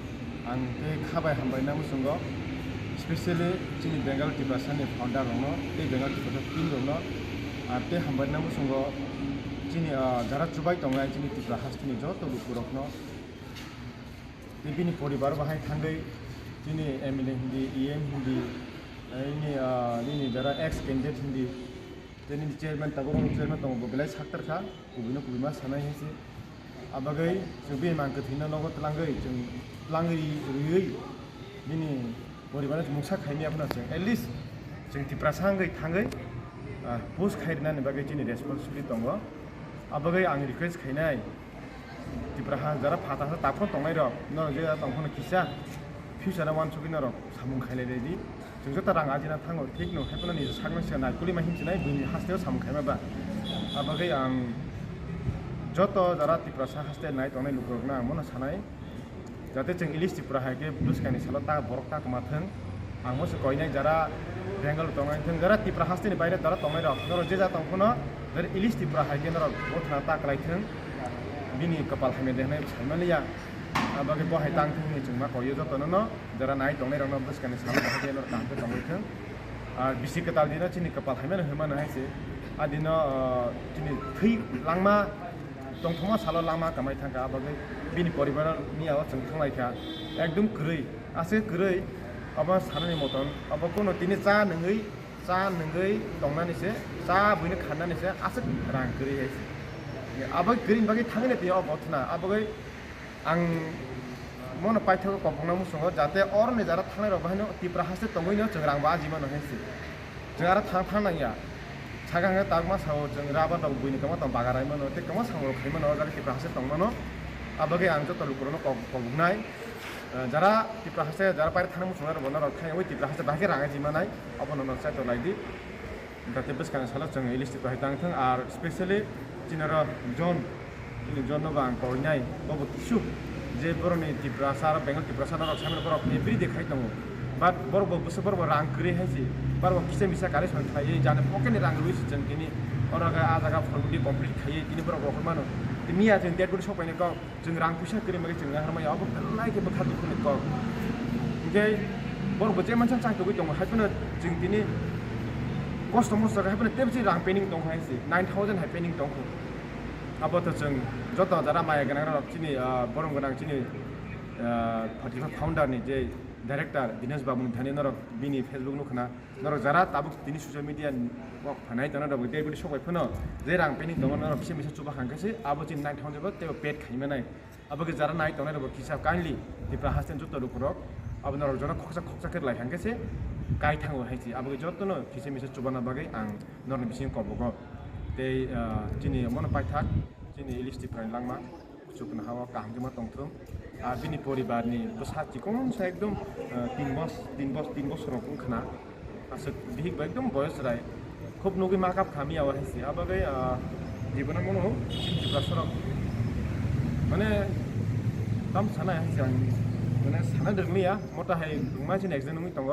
ang te khabai hambai na musungo especially chini Bengal Tiprasa ni founder rono te Bengal Tiprasa team rono ate hambai na musungo chini jara chubai tongai chini Tripura hastini joto bukurokno te bini poribar bahai thangai chini MLA hindi EM hindi ini jara ex candidate hindi teni chairman tabong chairman tong belai saktar kha kubino kubima sanai hese abagai subi mangke thina nogo tlangai jung tlangai rui bini poribar mungsa khaini apna jung at least jung Tiprasa ngai thangai post khairna ne bagai chini responsibility tongo abagai ang request khainai Tripura jara phata sa tapon tongai ro no je tongkhona kisa future one chobina ro samung khaile ready jung jota rang ajina thango thik no hepna ni sagna se na kuli ma himchinai bini hasteo samung khaima ba abagai ang joto jara Tiprasa haste nai tonai lukrokna mona sanai jate jung Elise Tripura haike buskani salata borokta kamathang angmo se koinai jara Bengal tongai thang jara Tripura haste ni baire jara tongai ro noro je ja tongkhono jara Elise Tripura haike noro bothna ta klaithang bini kapal khame dehnai sanaliya abagai bo hai tang thing ni chungma koyo joto no jara nai tongai ro no buskani salata haike noro tangte tongai thang bisi katal dina chini kapal khame no hema na haise adina chini thui langma tongthoma salo lama kamai thangka abagai bini poribar ni awa chungthang laika ekdom grei ase grei अब साननि मतन अब कोनो दिनै चा नोङै दंनानैसो चा बुइनो खाननानैसो आसक रां करि हायसि अब ग्रिन बागै थाङैनो बेयाव बथना अब आं मन पाइथाखौ कबुंना मुसुङो जाहाथे अरनै जारा थांनाय रबाहायनो तिप्रा हासे तंगैनो जों रां बाजिमा नहैसि जों आरो थांनाया सागाङो तागमा साव जों राबा दाव बुइनो कमा तम बागाराय मनो ते कमा सांगो खायमनो जारा तिप्रा हासे तंगनो abage ang jotto lukurno kobungnai jara tipra hase jara pair thang musung ar bonar khai oi tipra hase bahage ranga jimanai abono no sai to laidi date bes kan sala jong list to haitang thang ar specially jinara jon no bang ko nyai bobo tishu je boroni tipra sar bengal tipra sar no samen borok every dekhai tango but borbo busbar bor rang kri haisi barbo kise misa kare son thai jane poken rang luis chen kini oraga ajaga formuli complete khai tini borok mano Mia जों date good सपायनो गाव जों रां फैसा करि मगे जों हारमाय अब नाय के बखादु खुनि गाव ओके बर बजे मानसान चांखौ दङ हायफोनो जों दिनै कस्ट मस्ट हायफोनो तेबजि रां पेनिं दङ हायसि 9000 हाय पेनिं दङ अब त जों जत जरा my गनां raw Chini Baram गनां Chini फटिफा founder नि जे डाइरेक्टर दिनेश बाबु धानि नर बिनि फेसबुक नुखना नर जरा ताबु दिनै ससियल मिडिया वक फानाय तन र डेट गुड सपाय फोनो जे रां पेनिं दङ नर फिसे मिसे चुबा खांखासे अब चिन 9000 बते पेट खाइमानाय अब के जरा नाय तने र किसा काइन्डली दिप्रा हासेन जत रुकुरक अब नर जरा खक्सा के लाय खांखासे काइ थांगो हायसि अब के जतनो फिसे मिसे चुबाना बागै आं नरनि बिसिं कबगो ते चिनि मन पाइथाक चिनि इलिस्टि प्राइन लांमा चुकन हावा कांगमा तंथ्रम আর বিনি পরিবারনি বসাতি কোন একদম 3 বছর রকম খানা আছে বিহিক একদম বয়স রায় খুব নগি মাকাপ খামি আওয়া হইছে আবাগে জীবন মনো চিন্তি বছর মানে তাম সানা হইছে মানে সানা দগলিয়া মটা হাই মাছিন একজন Nomi তঙ্গ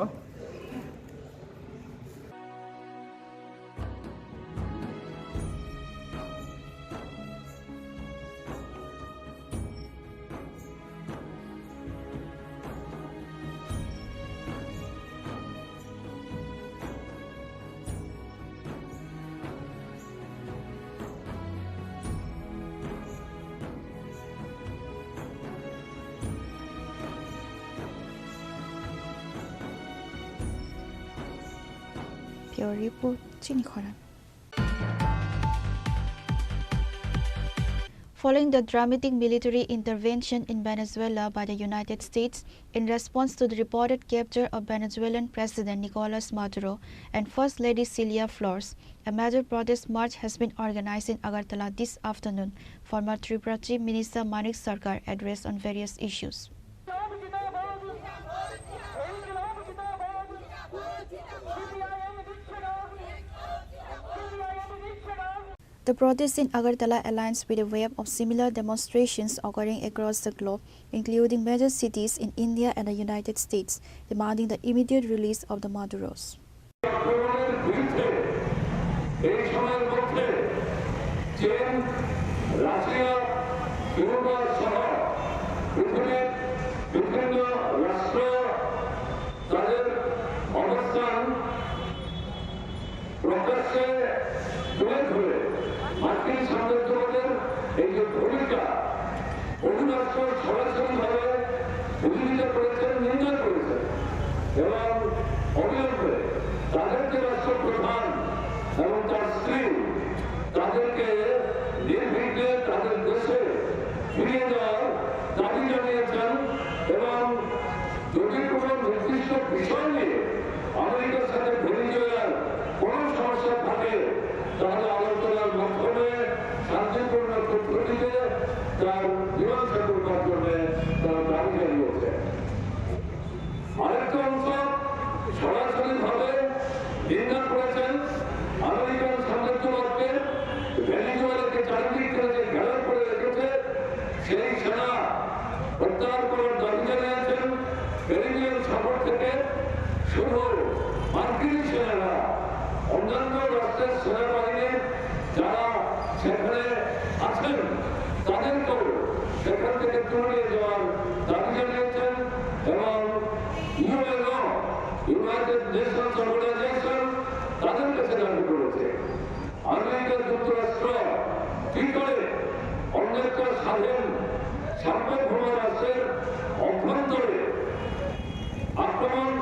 Pure Report, Chini Khoran. Following the dramatic military intervention in Venezuela by the United States in response to the reported capture of Venezuelan President Nicolas Maduro and First Lady Celia Flores, a major protest march has been organized in Agartala this afternoon. Former Tripura Chief Minister Manik Sarkar addressed on various issues. The protests in Agartala aligns with a wave of similar demonstrations occurring across the globe, including major cities in India and the United States, demanding the immediate release of the Maduros. মার্কিন সাম্রাজ্যবাদের এই যে ভূমিকা অভিনষ্ট সরাসরিভাবে বিরোধিতা করেছেন নিন্দা করেছেন এবং অবিলম্বে তাদের যে রাষ্ট্রপ্রধান এবং তার স্ত্রী তাদেরকে নির্বিঘ্নে তাদের দেশে ফিরিয়ে দেওয়ার দাবি জানিয়েছেন এবং যদি কোনো নির্দিষ্ট বিষয় নিয়ে আমেরিকার সাথে ভেনেজুয়েলার কোনো সমস্যা থাকে তাহলে আলোচনার মাধ্যমে শান্তিপূর্ণ পদ্ধতিতে তার মীমাংসা করবার জন্য তারা দাবি জানিয়েছে। আরেকটা অংশ সরাসরিভাবে নিন্দা করেছেন আমেরিকান সাম্রাজ্যবাদকে ভেনেজুয়েলাকে চারিদিক থেকে যে ঘেরাও করে রেখেছে সেই সেনা প্রত্যাহার করার দাবি জানিয়েছেন। ভেনেজুয়েল সফর থেকে শুধু মার্কিন সেনারা অন্যান্য রাষ্ট্রের সেনাবাহিনী যারা সেখানে আছেন তাদেরকেও সেখান থেকে তুলে নিয়ে যাওয়ার দাবি জানিয়েছেন এবং ইউএনও ইউনাইটেড নেশনস অর্গানাইজেশন তাদের কাছে দাবি করেছে আমেরিকা যুক্তরাষ্ট্র কি করে অন্য একটা স্বাধীন সার্বভৌম রাষ্ট্রের অভ্যন্তরে আক্রমণ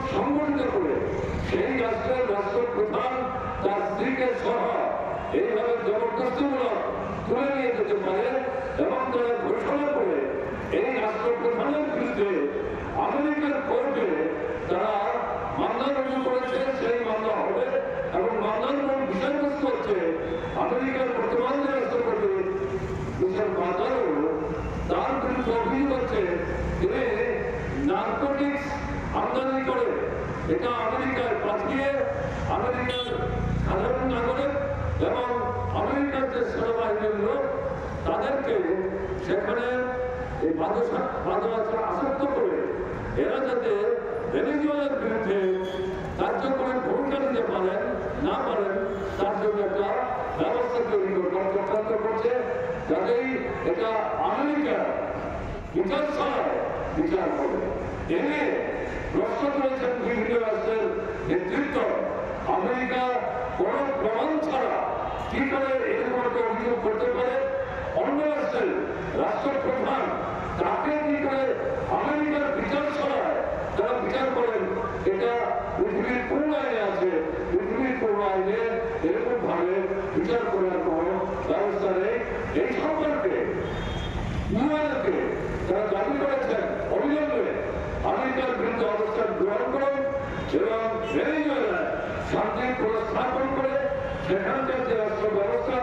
স্ত্রীকে সহ এইভাবে জবরদস্তিমূলক তুলে নিয়ে যেতে পারে এবং তারা ঘোষণা করে এই রাষ্ট্রপ্রধানের বিরুদ্ধে আমেরিকার কোর্টে তারা মামলা রুজু করেছে, সেই মামলা হবে এবং মামলার মূল বিষয়বস্তু হচ্ছে আমেরিকার বর্তমান যে রাষ্ট্রপতি মিস্টার মাদারো, তার বিরুদ্ধে অভিযোগ হচ্ছে তিনি নার্কোটিক্স আমদানি করে এটা আমেরিকায় পাঠিয়ে আমেরিকার সাধারণ নাগরিক এবং আমেরিকার যে সেনাবাহিনীর লোক তাদেরকে সেখানে এই বাদশা আসক্ত করে এরা যাতে ভেনেজুয়েলার বিরুদ্ধে কার্যকরী ভূমিকা নিতে পারেন না পারেন তার জন্য একটা ব্যবস্থা তৈরি চক্রান্ত করছে, যাতেই এটা আমেরিকার বিচার ছাড়াই বিচার হবে। এনে প্রশ্ন করেছেন বিভিন্ন রাষ্ট্রের নেতৃত্ব, আমেরিকা কোন প্রমাণ ছাড়া কি করে এরকম একটা অভিযোগ করতে পারে, অন্য রাষ্ট্রের রাষ্ট্রপ্রধান তাকে কি করে আমেরিকার বিচার ছাড়ায় যারা বিচার করেন, এটা পৃথিবীর কোন আইনে আছে? পৃথিবীর কোন আইনে এরকম ভাবে বিচার করার কোন ব্যবস্থা নেই। এই সম্পর্কে ইউএনকে তারা দাবি করেছেন অবিলম্বে আমেরিকার বিরুদ্ধে অবস্থান গ্রহণ করুন এবং ভেনেজুয়েলায় শান্তি পুনঃস্থাপন করে সেখানকার যে রাষ্ট্র ব্যবস্থা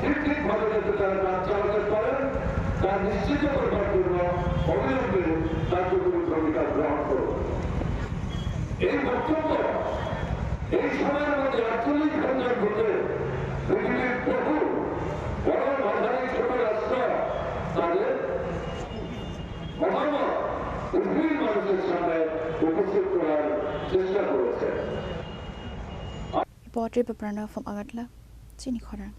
ঠিকভাবে যাতে তারা কাজ চালাতে পারেন তা নিশ্চিত করবার জন্য অবিলম্বে কার্যকরী ভূমিকা গ্রহণ করুন। এই বক্তব্য এই সময়ের মধ্যে 48 ঘন্টার ভিতরে পৃথিবীর বহু বড় মাঝারি ছোট রাষ্ট্র তাদের মতামত পৃথিবীর মানুষের সামনে উপস্থিত করার চেষ্টা করেছে। Reporter Beprana from Agatla, Chini Khorang.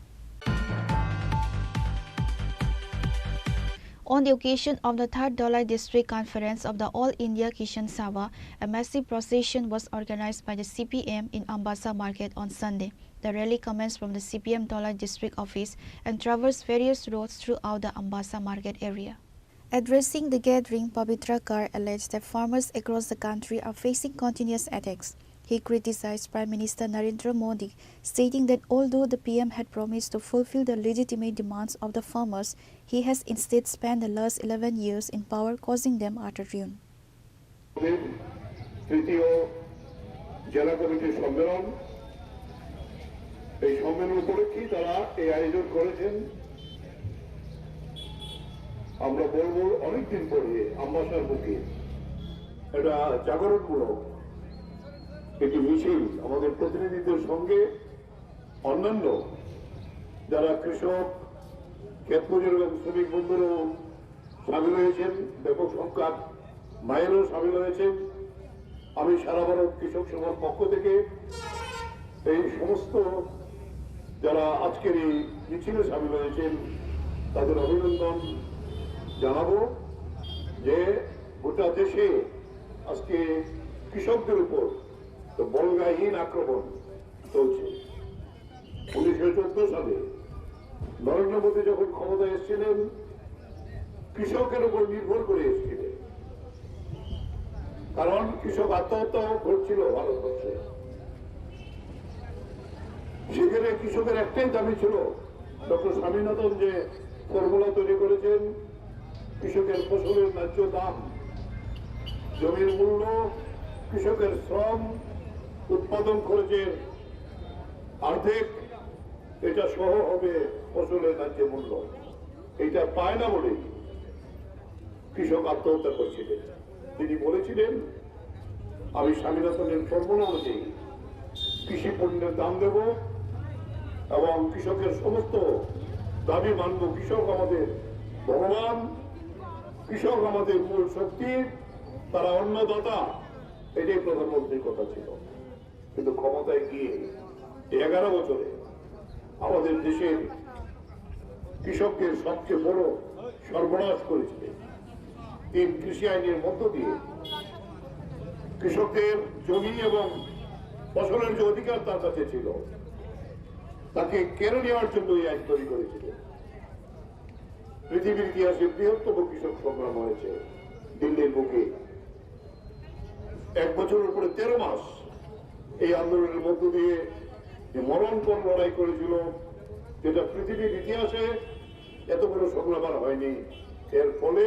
On the occasion of the 3rd Dholai District Conference of the All India Kishan Sabha, a massive procession was organized by the CPM in Ambassa Market on Sunday. The rally commenced from the CPM Dholai District Office and traversed various roads throughout the Ambassa Market area. Addressing the gathering, Pavitra Kar alleged that farmers across the country are facing continuous attacks. He criticized Prime Minister Narendra Modi, stating that although the PM had promised to fulfill the legitimate demands of the farmers, he has instead spent the last 11 years in power, causing them utter ruin. তৃতীয় জেলা কমিটির সম্মেলন, এই সম্মেলন উপলক্ষে তারা এই আয়োজন করেছেন। আমরা বলবো অনেকদিন পরে আম্বাসার বুকে এটা জাগরণমূলক একটি মিছিল আমাদের প্রতিনিধিদের সঙ্গে অন্যান্য যারা কৃষক, ক্ষেত মজুর এবং শ্রমিক বন্ধুরাও সামিল হয়েছেন, ব্যাপক সংখ্যক মায়েরও সামিল হয়েছেন। আমি সারা ভারত কৃষক সভার পক্ষ থেকে এই সমস্ত যারা আজকের এই মিছিলে সামিল হয়েছেন তাদের অভিনন্দন জানাবো যে গোটা দেশে আজকে কৃষকদের উপর বলগাহীন আক্রমণ চলছে। 1914 সালে নরেন্দ্র মোদী যখন ক্ষমতায় এসেছিলেন কৃষকের উপর নির্ভর করে এসেছিলেন, কারণ কৃষক আত্মহত্যা ঘটছিল ভারতবর্ষে। সেখানে কৃষকের একটাই দাবি ছিল, ডক্টর স্বামীনাথন যে ফর্মুলা তৈরি করেছেন, কৃষকের ফসলের ন্যায্য দাম, জমির মূল্য, কৃষকের শ্রম, উৎপাদন খরচের অর্ধেক এটা সহ হবে ফসলের ন্যায্য মূল্য। এটা পায় না বলে কৃষক আত্মহত্যা করছিলেন। তিনি বলেছিলেন, আমি স্বামীনাথনের ফর্মুলা অনুযায়ী কৃষি পণ্যের দাম দেব এবং কৃষকের সমস্ত দাবি মানব। কৃষক আমাদের ভগবান, কৃষক আমাদের মূল শক্তি, তারা অন্নদাতা, এটাই প্রধানমন্ত্রীর কথা ছিল। কিন্তু ক্ষমতায় গিয়ে 11 বছরে আমাদের দেশের কৃষকদের সবচেয়ে বড় সর্বনাশ করেছিলেন। 3 কৃষি আইনের মধ্য দিয়ে কৃষকদের জমি এবং ফসলের যে অধিকার তার কাছে ছিল তাকে কেড়ে নেওয়ার জন্য এই আইন তৈরি করেছিলেন। পৃথিবীর ইতিহাসে বৃহত্তম কৃষক সংগ্রাম হয়েছে দিল্লির বুকে। 1 বছরের উপরে 13 মাস এই আন্দোলনের মধ্য দিয়ে যে মরণপণ লড়াই করেছিল, যেটা পৃথিবীর ইতিহাসে এত বড় সংগ্রাম হয়নি। এর ফলে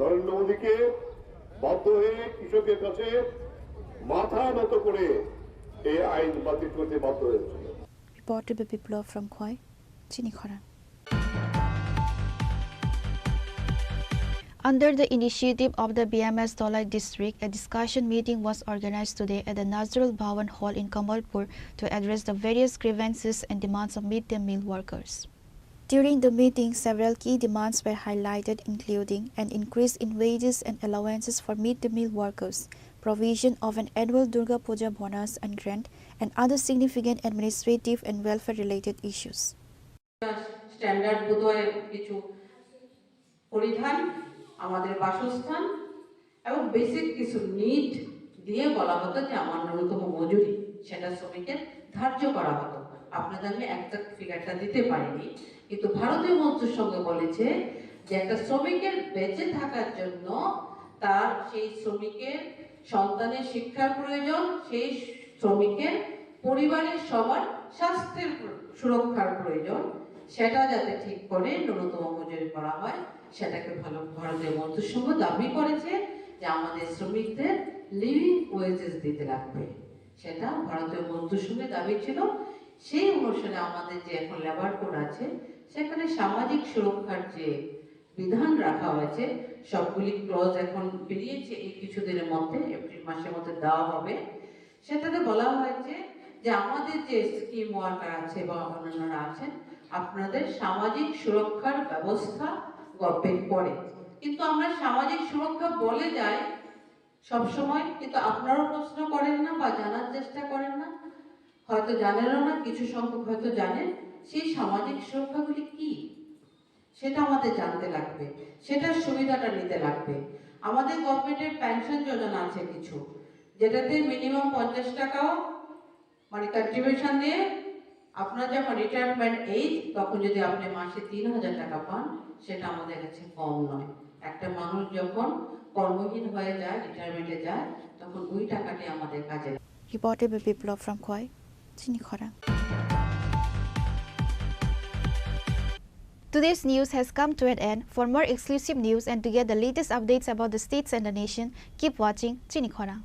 নরেন্দ্র মোদীকে বাধ্য হয়ে কৃষকের কাছে মাথা নত করে এই আইন বাতিল করতে বাধ্য হয়েছিল। Reported by Biplov from Khoi, Chinikhara. Under the initiative of the BMS Tolai district, a discussion meeting was organized today at the Nazrul Bhawan Hall in Kamalpur to address the various grievances and demands of midday meal workers. During the meeting, several key demands were highlighted, including an increase in wages and allowances for midday meal workers, provision of an annual Durga Puja bonus and grant, and other significant administrative and welfare-related issues. Standard বোধহয় কিছু পরিধান, আমাদের বাসস্থান এবং basic কিছু need দিয়ে বলা হতো যে আমার ন্যূনতম মজুরি সেটা শ্রমিকের ধার্য করা হতো। আপনাদের আমি একজাক্ট ফিগারটা দিতে পারিনি, কিন্তু ভারতীয় মজদুর সংঘ বলেছে যে একটা শ্রমিকের বেঁচে থাকার জন্য তার সেই শ্রমিকের সন্তানের শিক্ষার প্রয়োজন, সেই শ্রমিকের পরিবারের সবার স্বাস্থ্যের সুরক্ষার প্রয়োজন, সেটা যাতে ঠিক করে ন্যূনতম মজুরি করা হয়, সেটাকে ভারতীয় মজদুর সংঘ দাবি করেছে যে আমাদের শ্রমিকদের লিভিং ওয়েজেস দিতে লাগবে। সেটা ভারতীয় মজদুর সংঘের দাবি ছিল। সেই অনুসারে আমাদের যে এখন লেবার কোড আছে, সেখানে সামাজিক সুরক্ষার যে বিধান রাখা হয়েছে, সবগুলি ক্লজ এখন বেরিয়েছে এই কিছুদিনের মধ্যে, এপ্রিল মাসের মধ্যে দেওয়া হবে। সেটাতে বলা হয়েছে যে আমাদের যে স্কিম ওয়ার্কার আছে বা অন্যান্যরা আছেন, আপনাদের সামাজিক সুরক্ষার ব্যবস্থা গভর্নমেন্ট করে। কিন্তু আমরা সামাজিক সুরক্ষা বলে যাই সবসময়, কিন্তু আপনারাও প্রশ্ন করেন না বা জানার চেষ্টা করেন না, হয়তো জানেনও না, কিছু সংখ্যক হয়তো জানেন সেই সামাজিক সুরক্ষাগুলি কি, সেটা আমাদের জানতে লাগবে, সেটার সুবিধাটা নিতে লাগবে। আমাদের গভর্নমেন্টের পেনশন যোজনা আছে কিছু, যেটাতে মিনিমাম 50 টাকাও মানে কন্ট্রিবিউশন দিয়ে আপনার যখন রিটায়ারমেন্ট এইজ, তখন যদি আপনি মাসে 3000 টাকা পান, সেটা আমাদের কাছে কম নয়। একটা মানুষ যখন কর্মহীন হয়ে যায়, রিটায়ারমেন্টে যায়, তখন ওই টাকাটি আমাদের কাজে লাগে। Reported by Biplov from Khoi, Chinikhara. Today's news has come to an end. For more exclusive news and to get the latest updates about the states and the nation, keep watching Chinikhara.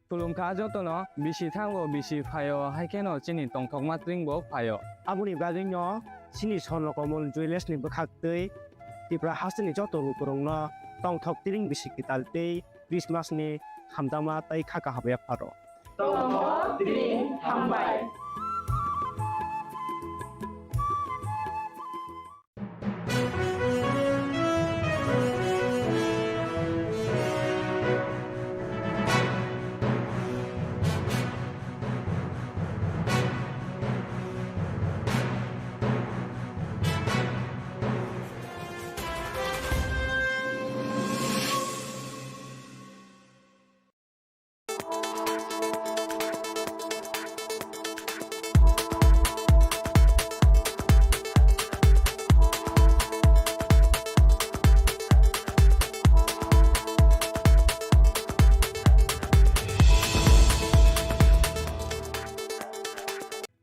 Tulungka jotono bisi thango bisi phayo haikeno chini tongthok matringbo phayo. Abuni bajingno chini sonlo komol jewelers ni bkhaktei tipra hasni joto rukurongno tongthok tiring bisi kitaltei Christmas ni hamdama tai khaka habya pharo. Tongthok tiring hambai.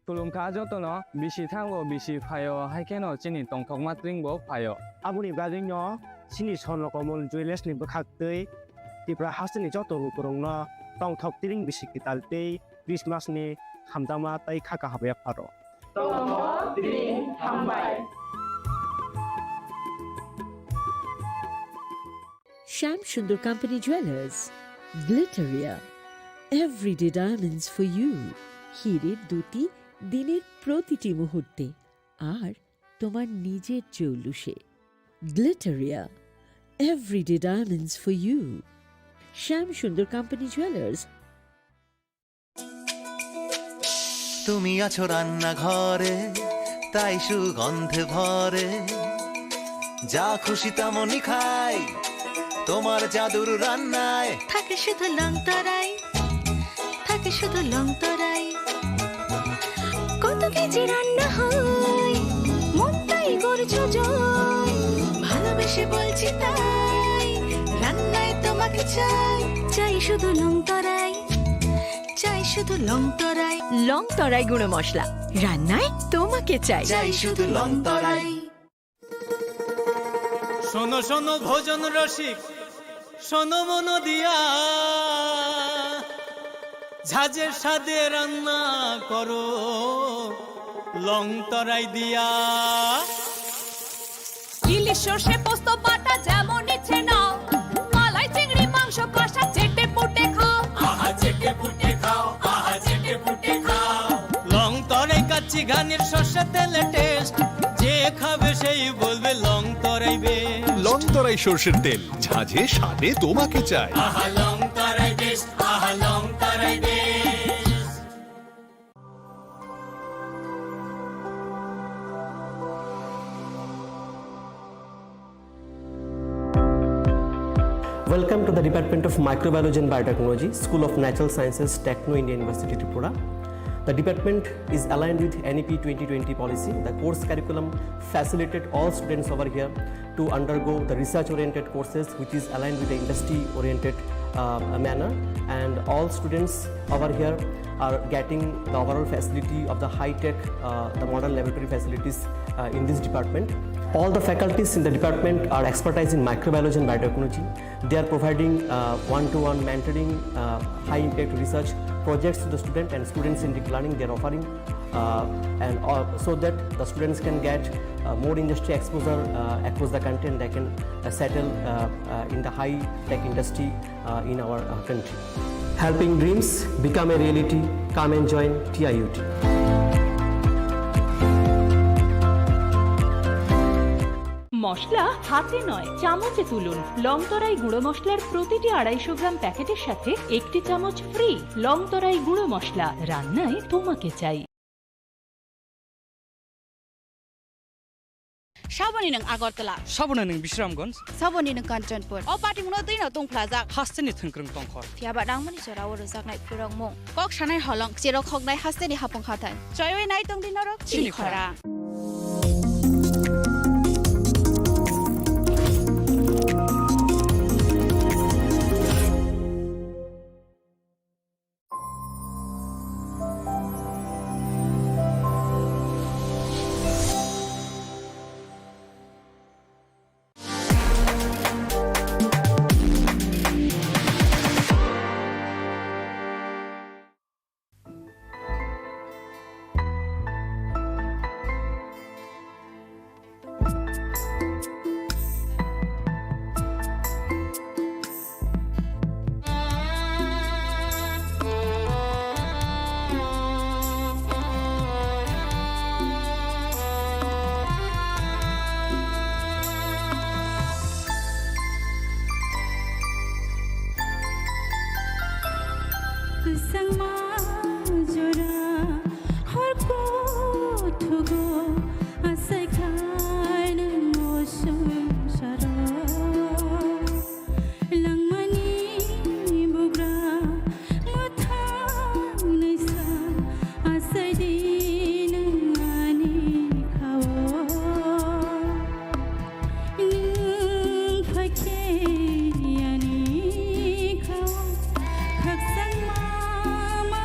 Tulungka jotono bisi thango bisi phayo haikeno chini tongthok matringbo phayo. Abuni bajingno chini sonlo komol jewelers ni bkhaktei tipra hasni joto rukurongno tongthok tiring bisi kitaltei Christmas ni hamdama tai khaka habya pharo. Tongthok tiring hambai. Sham Sundar Company Jewelers, Glitteria, everyday diamonds for you. Hirer duti দিনের প্রতিটি মুহূর্তে আর তোমার নিজের জৌলুসে। Glitteria, everyday diamonds for you. Sham Sundar Company Jewelers. তুমি আছো রান্না ঘরে, তাই সুগন্ধে ভরে, যা খুশি তেমনই খাই তোমার জাদুর রান্নায়। থাকে শুধু লং তরাই, থাকে শুধু লং তরাই, কত কেজি রান্না হয় পেয়েছি তাই রান্নায় তোমাকে চাই চাই শুধু লং তরাই চাই শুধু লং তরাই লং তরাই গুঁড়ো মশলা রান্নায় তোমাকে চাই চাই শুধু লং তরাই শোনো শোনো ভোজন রসিক শোনো মন দিয়া ঝাঁঝের স্বাদে রান্না করো লং তরাই দিয়া ইলিশ সর্ষে পোস্ত বাটা যেমন ইচ্ছে নাও মালাই চিংড়ি মাংস কষা চেটে পুটে খাও আহা চেটে পুটে খাও আহা চেটে পুটে খাও লং তরাই কাচ্চি ঘানির সর্ষে তেলে টেস্ট যে খাবে সেই বলবে লং তরাই বেশ লং তরাই সর্ষের তেল ঝাঁঝে স্বাদে তোমাকে চাই আহা লং তরাই বেশ আহা লং তরাই বেশ Welcome to the Department of Microbiology and Biotechnology, School of Natural Sciences, Techno India University, Tripura. The department is aligned with NEP 2020 policy. The course curriculum facilitated all students over here to undergo the research-oriented courses, which is aligned with the industry-oriented manner. And all students over here are getting the overall facility of the high-tech, the modern laboratory facilities in this department. All the faculties in the department are expertise in microbiology and biotechnology. They are providing one-to-one mentoring, high-impact research projects to the student, and students in deep learning they are offering, so that the students can get more industry exposure across the country, and they can settle in the high-tech industry in our country. Helping dreams become a reality. Come and join TIUT. মশলা হাতে নয় চামচে তুলুন long তরাই গুঁড়ো মশলার প্রতিটি 250 গ্রাম প্যাকেটের সাথে একটি চামচ ফ্রি লং তরাই গুঁড়ো মশলা রান্নায় তোমাকে চাই সাবনি নং আগরতলা সাবনা নং বিশ্রামগঞ্জ সাবনি নং কাঞ্চনপুর অ পাটিংनो दैनाव दंफ्लाजाक हास्टेनि थोंख्रों तंखर फियाबा दांमनि सेराव रोजाकनाय फुरंमु कक सानाय हलं जेराव खगनाय हास्टेनि हापं खाथाय जयवे नाय तंदिनरक चिनिखरा Khắc sang ma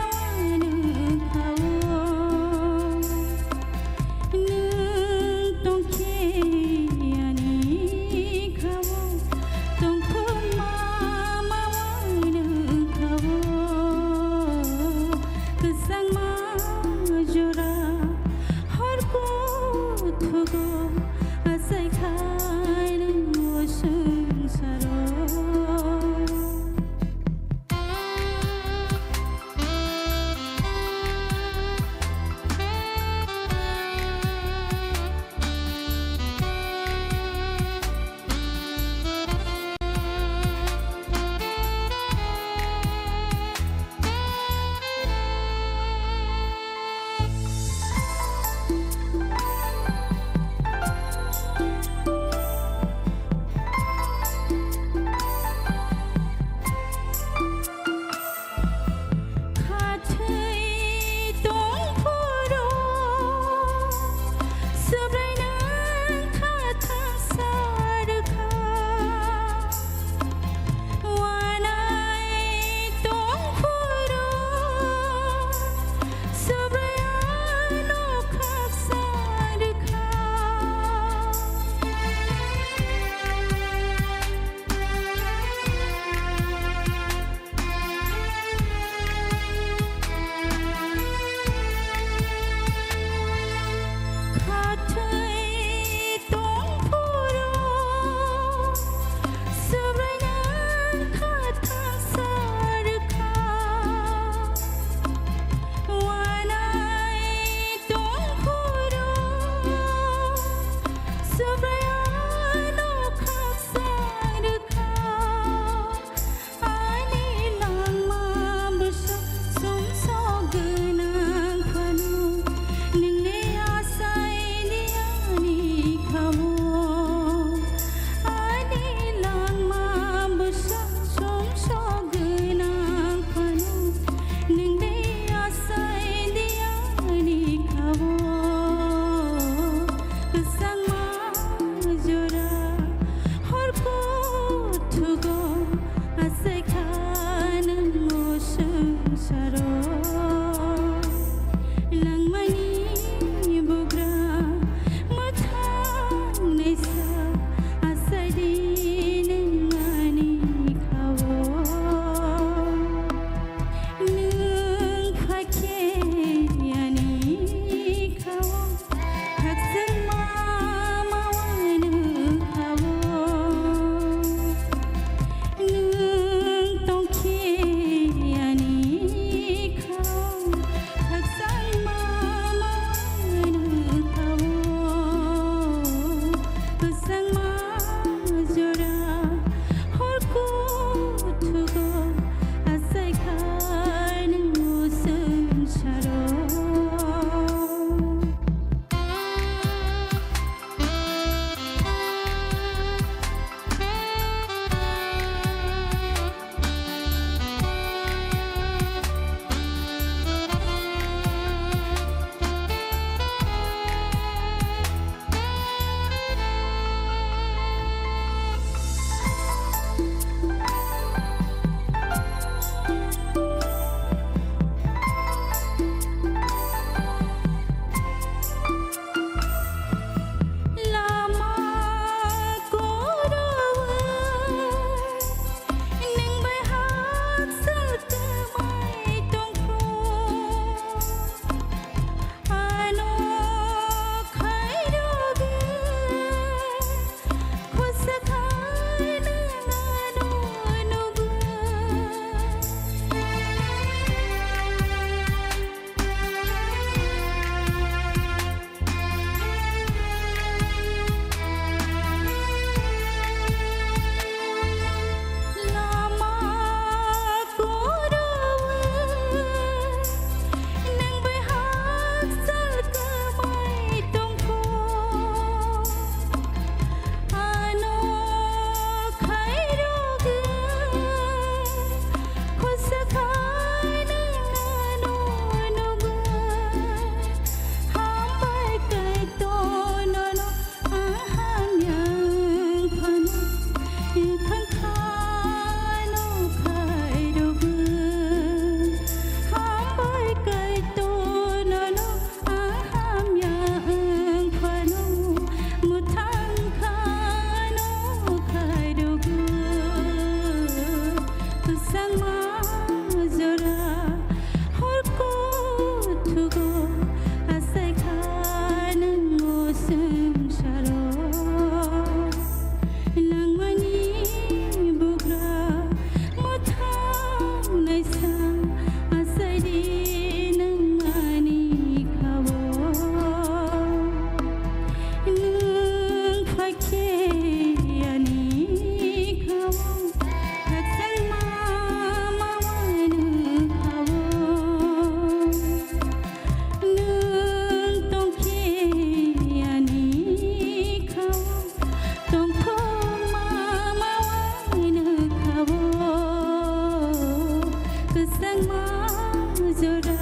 Besang majora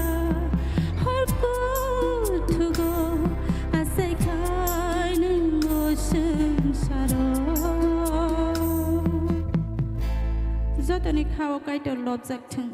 harko thugo asai khan motion saro Jotoni khawa kaito lobjak thung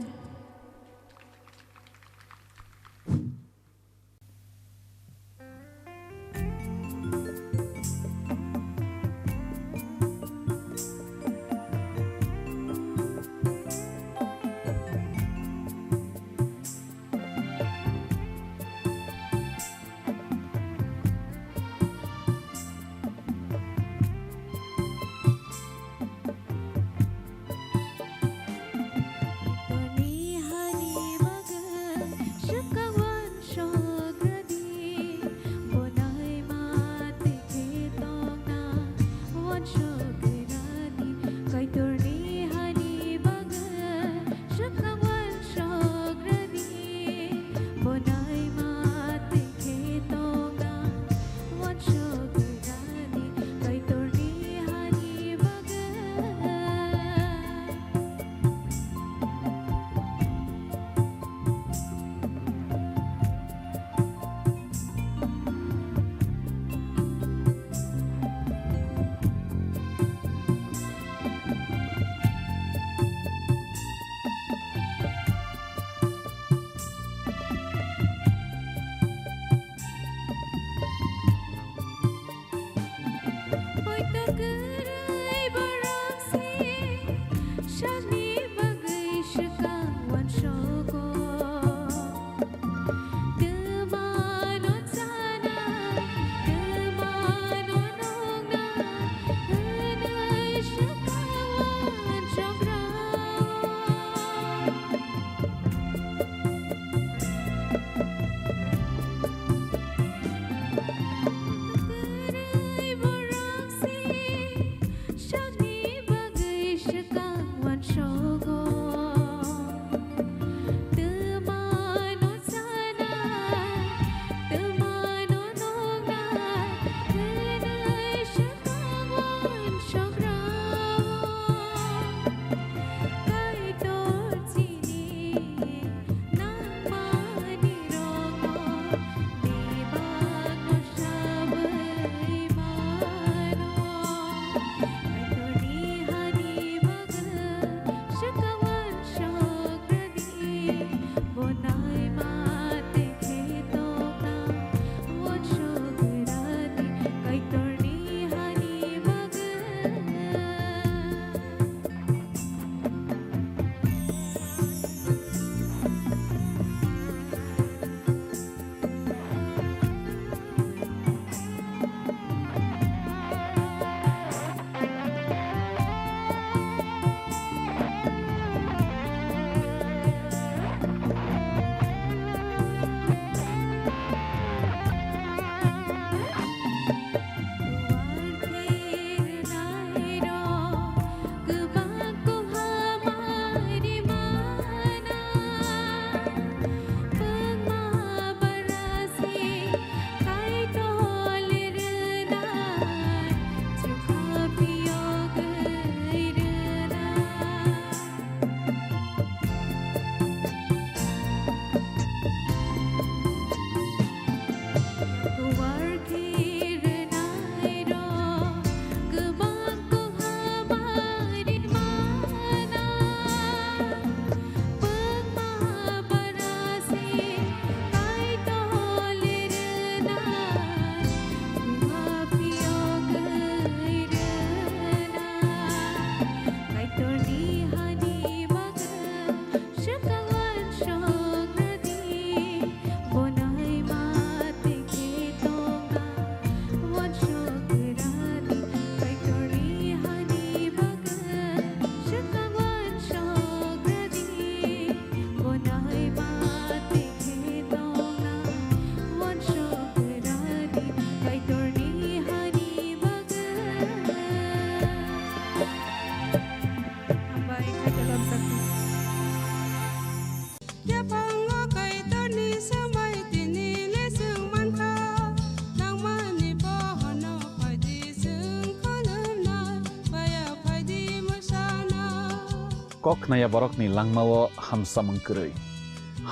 kok naya borok ni langmawo hamsa mengkeri.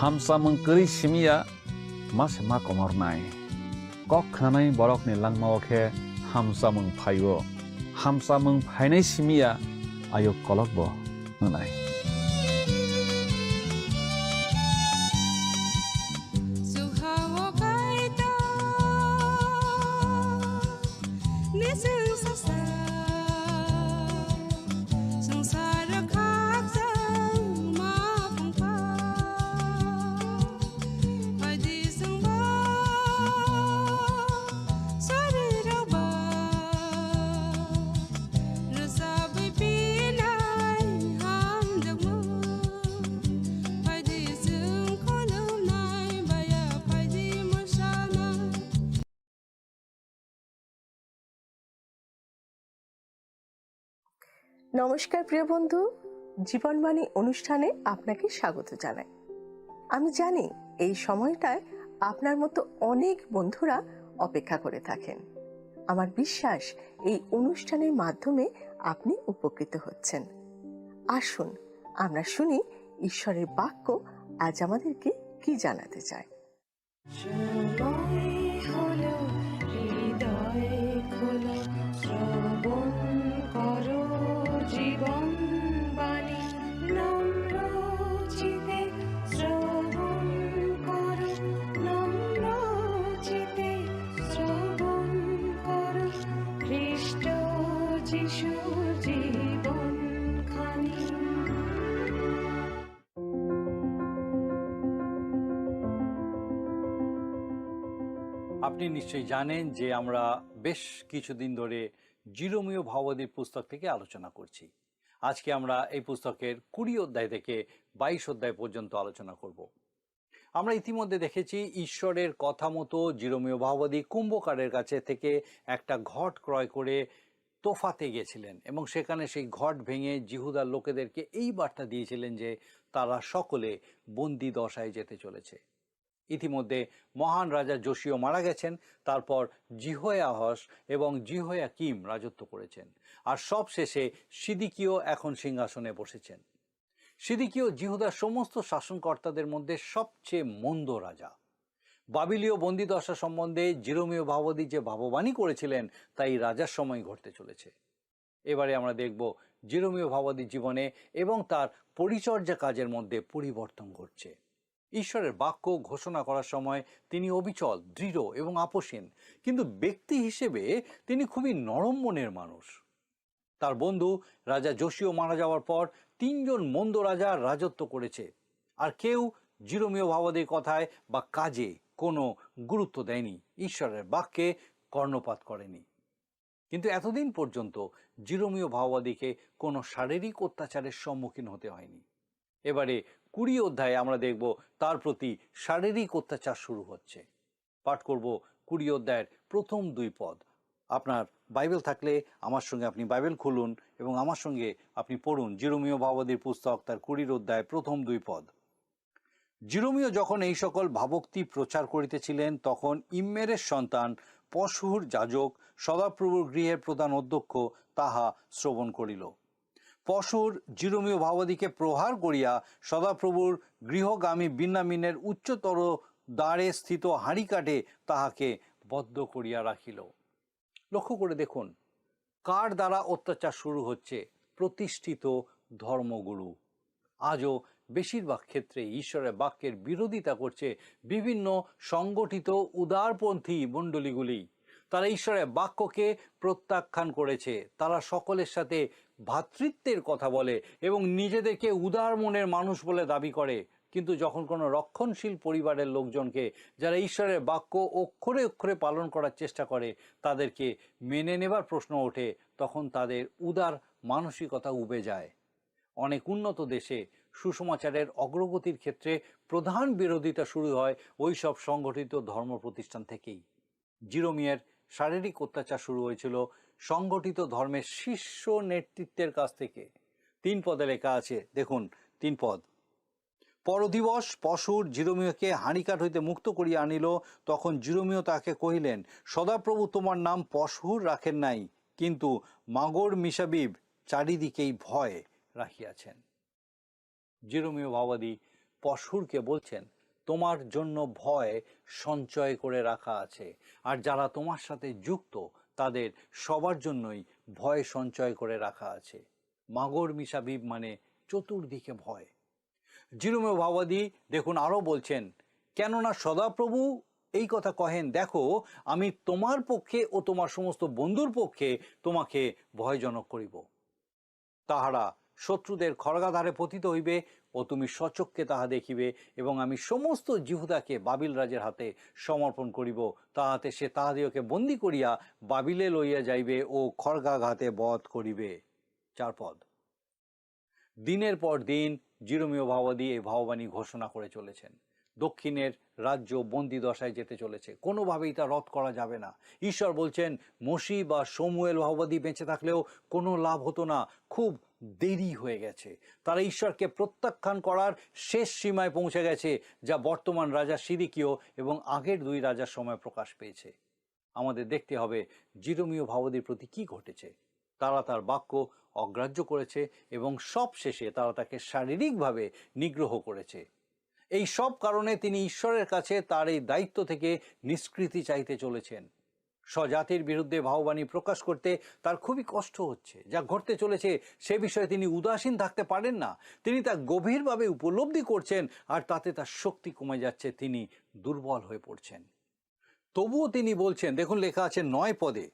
Hamsa mengkeri simia mas ma komor nai. Kok nanai borok ni langmawo ke hamsa mengphayo. Hamsa mengphainai simia ayo kolok bo nanai. নমস্কার প্রিয় বন্ধু, জীবনবাণী অনুষ্ঠানে আপনাকে স্বাগত জানাই। আমি জানি এই সময়টায় আপনার মতো অনেক বন্ধুরা অপেক্ষা করে থাকেন। আমার বিশ্বাস এই অনুষ্ঠানের মাধ্যমে আপনি উপকৃত হচ্ছেন। আসুন আমরা শুনি ঈশ্বরের বাক্য আজ আমাদেরকে কি জানাতে চায়। জীবন বাণী নম্র চিতে শ্রবণ করো, নম্র চিতে শ্রবণ করো খ্রিস্ট যিশুর জীবন খানি। আপনি নিশ্চয়ই জানেন যে আমরা বেশ কিছুদিন ধরে জিরোমীয় ভাববাদীর পুস্তক থেকে আলোচনা করছি। আজকে আমরা এই পুস্তকের 20 অধ্যায় থেকে 22 অধ্যায় পর্যন্ত আলোচনা করব। আমরা ইতিমধ্যে দেখেছি ঈশ্বরের কথা মতো জিরোমীয় ভাববাদী কুম্ভকারের কাছে থেকে একটা ঘট ক্রয় করে তোফাতে গেছিলেন এবং সেখানে সেই ঘট ভেঙে জিহুদার লোকেদেরকে এই বার্তা দিয়েছিলেন যে তারা সকলে বন্দি দশায় যেতে চলেছে। ইতিমধ্যে মহান রাজা যোশীয় মারা গেছেন, তারপর জিহোয়াহস এবং জিহোয়াকিম রাজত্ব করেছেন, আর সব শেষে সিদিকীয় এখন সিংহাসনে বসেছেন। সিদিকীয় জিহুদার সমস্ত শাসনকর্তাদের মধ্যে সবচেয়ে মন্দ রাজা। বাবিলীয় বন্দিদশা সম্বন্ধে জিরোমীয় ভাববাদী যে ভাববাণী করেছিলেন তাই রাজার সময় ঘটতে চলেছে। এবারে আমরা দেখব জিরোমীয় ভাববাদীর জীবনে এবং তার পরিচর্যা কাজের মধ্যে পরিবর্তন ঘটছে। ঈশ্বরের বাক্য ঘোষণা করার সময় তিনি অবিচল, দৃঢ় এবং আপোষহীন, কিন্তু ব্যক্তি হিসেবে তিনি খুবই নরম মনের মানুষ। তার বন্ধু রাজা যোশীয় মারা যাওয়ার পর 3 জন মন্দ রাজা রাজত্ব করেছে, আর কেউ জিরোমীয় ভাববাদীর কথায় বা কাজে কোনো গুরুত্ব দেয়নি, ঈশ্বরের বাক্যে কর্ণপাত করেনি। কিন্তু এতদিন পর্যন্ত জিরোমীয় ভাববাদীকে কোনো শারীরিক অত্যাচারের সম্মুখীন হতে হয়নি। এবারে 20 অধ্যায়ে আমরা দেখব তার প্রতি শারীরিক অত্যাচার শুরু হচ্ছে। পাঠ করব 20 অধ্যায়ের প্রথম 2 পদ। আপনার বাইবেল থাকলে আমার সঙ্গে আপনি বাইবেল খুলুন এবং আমার সঙ্গে আপনি পড়ুন জিরোমীয় ভাববাদীর পুস্তক তার 20 অধ্যায় প্রথম 2 পদ। জিরোমীয় যখন এই সকল ভাবোক্তি প্রচার করিতেছিলেন তখন ইম্মেরের সন্তান পশহুর যাজক সদাপ্রভুর গৃহের প্রধান অধ্যক্ষ তাহা শ্রবণ করিল। পশুর জিরোমীয় ভাববাদীকে প্রহার করিয়া সদাপ্রভুর গৃহগামী বিন্যামিনের উচ্চতর দ্বারে স্থিত হাঁড়িকাঠে তাহাকে বদ্ধ করিয়া রাখিল। লক্ষ্য করে দেখুন কার দ্বারা অত্যাচার শুরু হচ্ছে? প্রতিষ্ঠিত ধর্মগুরু। আজও বেশিরভাগ ক্ষেত্রে ঈশ্বরের বাক্যের বিরোধিতা করছে বিভিন্ন সংগঠিত উদারপন্থী মণ্ডলীগুলি। তারা ঈশ্বরের বাক্যকে প্রত্যাখ্যান করেছে। তারা সকলের সাথে ভ্রাতৃত্বের কথা বলে এবং নিজেদেরকে উদার মনের মানুষ বলে দাবি করে, কিন্তু যখন কোনো রক্ষণশীল পরিবারের লোকজনকে যারা ঈশ্বরের বাক্য অক্ষরে অক্ষরে পালন করার চেষ্টা করে তাদেরকে মেনে নেবার প্রশ্ন ওঠে, তখন তাদের উদার মানসিকতা উবে যায়। অনেক উন্নত দেশে সুসমাচারের অগ্রগতির ক্ষেত্রে প্রধান বিরোধিতা শুরু হয় ওই সব সংগঠিত ধর্ম প্রতিষ্ঠান থেকেই। জিরোমিয়ের শারীরিক অত্যাচার শুরু হয়েছিল সংগঠিত ধর্মের শীর্ষ নেতৃত্বের কাছ থেকে। 3 পদে লেখা আছে, দেখুন 3 পদ। পরদিবস পশুর জিরোমীয়কে হাঁড়িকাঠ হইতে মুক্ত করিয়া আনিল। তখন জিরোমীয় তাকে কহিলেন, সদাপ্রভু তোমার নাম পশুর রাখেন নাই, কিন্তু মাগর মিশাবিব চারিদিকেই ভয় রাখিয়াছেন। জিরোমীয় ভাবাদী পশুরকে বলছেন, তোমার জন্য ভয় সঞ্চয় করে রাখা আছে, আর যারা তোমার সাথে যুক্ত তাদের সবার জন্যই ভয় সঞ্চয় করে রাখা আছে। মাগর মিশাবিব মানে চতুর্দিকে ভয়। জিরোমীয় ভাবাদী দেখুন আরও বলছেন, কেননা সদাপ্রভু এই কথা কহেন, দেখো আমি তোমার পক্ষে ও তোমার সমস্ত বন্ধুর পক্ষে তোমাকে ভয়জনক করিব। তাহারা শত্রুদের খড়গাধারে পতিত হইবে ও তুমি সচক্ষে তাহা দেখিবে, এবং আমি সমস্ত জিহুদাকে বাবিল রাজের হাতে সমর্পণ করিব, তাহাতে সে তাহাদিওকে বন্দী করিয়া বাবিলে লইয়া যাইবে ও খড়গাঘাতে বধ করিবে। 4 পদ। দিনের পর দিন জিরোমীয় ভাবাদী এই ভাববাণী ঘোষণা করে চলেছেন। দক্ষিণের রাজ্য বন্দি দশায় যেতে চলেছে, কোনোভাবেই তা রদ করা যাবে না। ঈশ্বর বলছেন, মসি বা শমুয়েল ভাবাদী বেঁচে থাকলেও কোনো লাভ হতো না, খুব দেরি হয়ে গেছে। তারা ঈশ্বরকে প্রত্যাখ্যান করার শেষ সীমায় পৌঁছে গেছে, যা বর্তমান রাজা সিদিকিও এবং আগের 2 রাজার সময় প্রকাশ পেয়েছে। আমাদের দেখতে হবে জিরোমীয় ভাবাদীর প্রতি কি ঘটেছে। তারা তার বাক্য অগ্রাহ্য করেছে এবং সব শেষে তারা তাকে শারীরিকভাবে নিগ্রহ করেছে। এই সব কারণে তিনি ঈশ্বরের কাছে তার এই দায়িত্ব থেকে নিষ্কৃতি চাইতে চলেছেন। স্বজাতির বিরুদ্ধে ভাববাণী প্রকাশ করতে তার খুবই কষ্ট হচ্ছে। যা ঘটতে চলেছে সে বিষয়ে তিনি উদাসীন থাকতে পারেন না। তিনি তা গভীরভাবে উপলব্ধি করছেন, আর তাতে তার শক্তি কমে যাচ্ছে, তিনি দুর্বল হয়ে পড়ছেন। তবুও তিনি বলছেন, দেখুন লেখা আছে 9 পদে,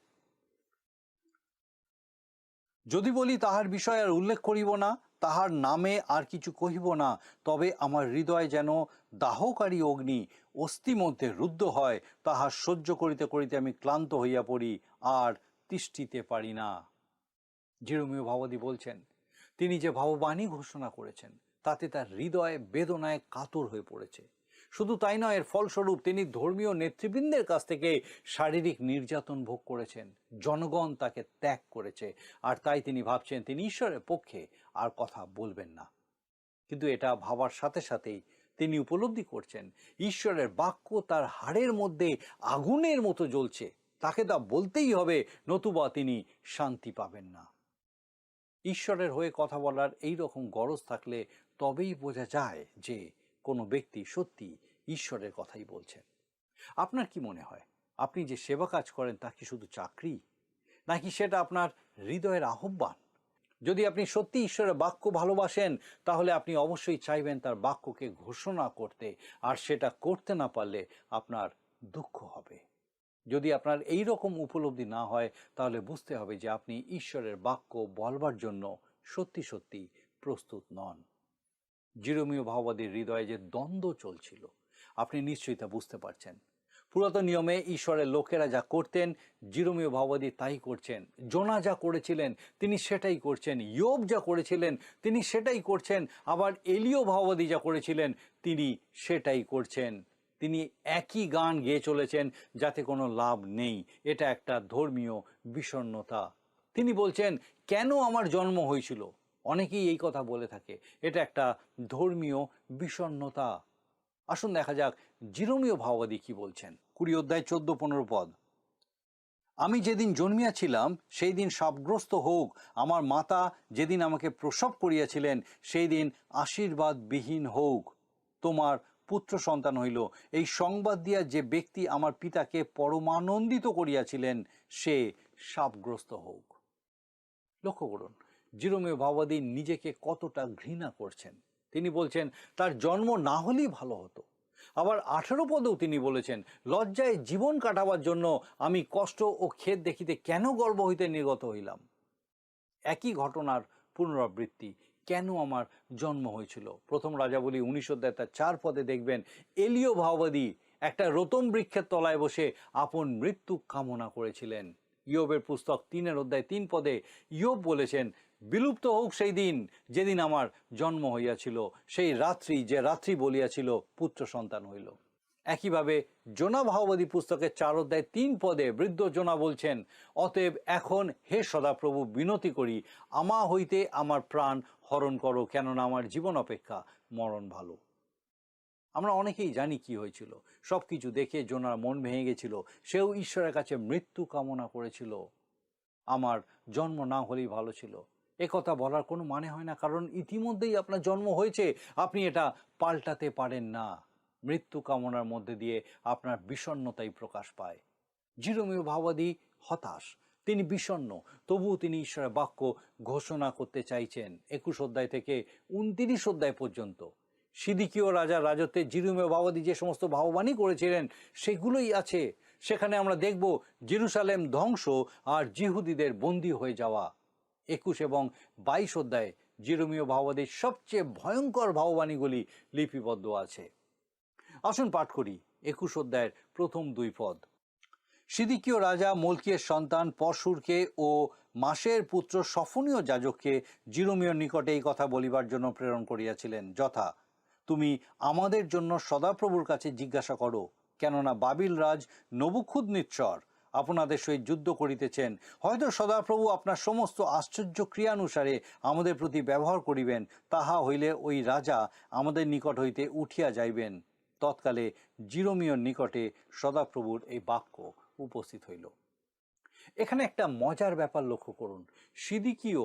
যদি বলি তাহার বিষয় আর উল্লেখ করিব না, তাহার নামে আর কিছু কহিব না, তবে আমার হৃদয় যেন দাহকারী অগ্নি অস্থি মধ্যে রুদ্ধ হয়, তাহা সহ্য করিতে করিতে আমি ক্লান্ত হইয়া পড়ি, আর তিষ্ঠিতে পারি না। জিরোমীয় ভাবাদী বলছেন, তিনি যে ভাববাণী ঘোষণা করেছেন তাতে তার হৃদয় বেদনায় কাতর হয়ে পড়েছে। শুধু তাই নয়, এর ফলস্বরূপ তিনি ধর্মীয় নেতৃবৃন্দের কাছ থেকে শারীরিক নির্যাতন ভোগ করেছেন। জনগণ তাকে ত্যাগ করেছে, আর তাই তিনি ভাবছেন তিনি ঈশ্বরের পক্ষে আর কথা বলবেন না। কিন্তু এটা ভাবার সাথে সাথেই তিনি উপলব্ধি করছেন ঈশ্বরের বাক্য তার হাড়ের মধ্যে আগুনের মতো জ্বলছে, তাকে তা বলতেই হবে, নতুবা তিনি শান্তি পাবেন না। ঈশ্বরের হয়ে কথা বলার এই রকম গরজ থাকলে তবেই বোঝা যায় যে কোনো ব্যক্তি সত্যি ঈশ্বরের কথাই বলছেন। আপনার কি মনে হয়, আপনি যে সেবা কাজ করেন তা কি শুধু চাকরি, নাকি সেটা আপনার হৃদয়ের আহ্বান? যদি আপনি সত্যি ঈশ্বরের বাক্য ভালোবাসেন, তাহলে আপনি অবশ্যই চাইবেন তার বাক্যকে ঘোষণা করতে, আর সেটা করতে না পারলে আপনার দুঃখ হবে। যদি আপনার এই রকম উপলব্ধি না হয়, তাহলে বুঝতে হবে যে আপনি ঈশ্বরের বাক্য বলবার জন্য সত্যি সত্যি প্রস্তুত নন। জিরোমীয় ভাবাদীর হৃদয়ে যে দ্বন্দ্ব চলছিল, আপনি নিশ্চয়ই তা বুঝতে পারছেন। পুরাতন নিয়মে ঈশ্বরের লোকেরা যা করতেন, জিরোমীয় ভাবাদী তাই করছেন। জোনা যা করেছিলেন তিনি সেটাই করছেন, ইয়োব যা করেছিলেন তিনি সেটাই করছেন, আবার এলিয় ভাবাদী যা করেছিলেন তিনি সেটাই করছেন। তিনি একই গান গেয়ে চলেছেন যাতে কোনো লাভ নেই। এটা একটা ধর্মীয় বিষণ্ণতা। তিনি বলছেন, কেন আমার জন্ম হয়েছিল? অনেকেই এই কথা বলে থাকে, এটা একটা ধর্মীয় বিষণ্ণতা। আসুন দেখা যাক জিরোমীয় ভাবাদী কি বলছেন। 20 অধ্যায় 14-15 পদ। আমি যেদিন জন্মিয়াছিলাম সেই দিন শাপগ্রস্ত হোক, আমার মাতা যেদিন আমাকে প্রসব করিয়াছিলেন সেই দিন আশীর্বাদবিহীন হোক। তোমার পুত্র সন্তান হইল, এই সংবাদ দিয়া যে ব্যক্তি আমার পিতাকে পরমানন্দিত করিয়াছিলেন সে শাপগ্রস্ত হোক। লক্ষ্য করুন জিরোমীয় ভাবাদী নিজেকে কতটা ঘৃণা করছেন। তিনি বলছেন তার জন্ম না হলেই ভালো হতো। আবার 18 পদেও তিনি বলেছেন, লজ্জায় জীবন কাটাবার জন্য আমি কষ্ট ও খেদ দেখিতে কেন গর্ভ হইতে নির্গত হইলাম। একই ঘটনার পুনরাবৃত্তি, কেন আমার জন্ম হয়েছিল। প্রথম রাজাবলী 19 অধ্যায় 4 পদে দেখবেন এলিয় ভাবাদী একটা রতম বৃক্ষের তলায় বসে আপন মৃত্যু কামনা করেছিলেন। ইয়োবের পুস্তক 3 অধ্যায় 3 পদে ইয়োব বলেছেন, বিলুপ্ত হোক সেই দিন যেদিন আমার জন্ম হইয়াছিল, সেই রাত্রি যে রাত্রি বলিয়াছিল পুত্র সন্তান হইল। একইভাবে জোনা ভাবাদী পুস্তকের 4 অধ্যায় 3 পদে বৃদ্ধ জোনা বলছেন, অতএব এখন হে সদাপ্রভু বিনতি করি, আমা হইতে আমার প্রাণ হরণ করো, কেননা আমার জীবন অপেক্ষা মরণ ভালো। আমরা অনেকেই জানি কি হয়েছিল। সব কিছু দেখে জোনার মন ভেঙে গেছিল। সেও ঈশ্বরের কাছে মৃত্যু কামনা করেছিল। আমার জন্ম না হলেই ভালো ছিল। কথা বলার কোনো মানে হয় না, কারণ ইতিমধ্যেই আপনার জন্ম হয়েছে, আপনি এটা পাল্টাতে পারেন না। মৃত্যু কামনার মধ্যে দিয়ে আপনার বিষণ্ণতাই প্রকাশ পায়। জিরোমীয় ভাববাদী হতাশ, তিনি বিষণ্ণ, তবুও তিনি ঈশ্বরের বাক্য ঘোষণা করতে চাইছেন। 21 অধ্যায় থেকে 29 অধ্যায় পর্যন্ত সিদিকীয় রাজার রাজত্বে জিরোমীয় ভাববাদী যে সমস্ত ভাববাণী করেছিলেন সেগুলোই আছে। সেখানে আমরা দেখব জেরুসালেম ধ্বংস আর জিহুদীদের বন্দী হয়ে যাওয়া। 21 এবং 22 অধ্যায়ে জিরোমীয় ভাববাদীর সবচেয়ে ভয়ঙ্কর ভাববাণীগুলি লিপিবদ্ধ আছে। আসুন পাঠ করি 21 অধ্যায়ের প্রথম 2 পদ। সিদিকীয় রাজা মলকিয়ের সন্তান পরশুরকে ও মাসের পুত্র সফনীয় যাজককে জিরোমীয় নিকটে এই কথা বলিবার জন্য প্রেরণ করিয়াছিলেন, যথা, তুমি আমাদের জন্য সদাপ্রভুর কাছে জিজ্ঞাসা করো, কেননা বাবিল রাজ নবুখুদনেচ্ছর আপনাদের সহিত যুদ্ধ করিতেছেন। হয়তো সদাপ্রভু আপনার সমস্ত আশ্চর্য ক্রিয়ানুসারে আমাদের প্রতি ব্যবহার করিবেন, তাহা হইলে ওই রাজা আমাদের নিকট হইতে উঠিয়া যাইবেন। তৎকালে জিরোমীয়র নিকটে সদাপ্রভুর এই বাক্য উপস্থিত হইল। এখানে একটা মজার ব্যাপার লক্ষ্য করুন। সিদিকীয়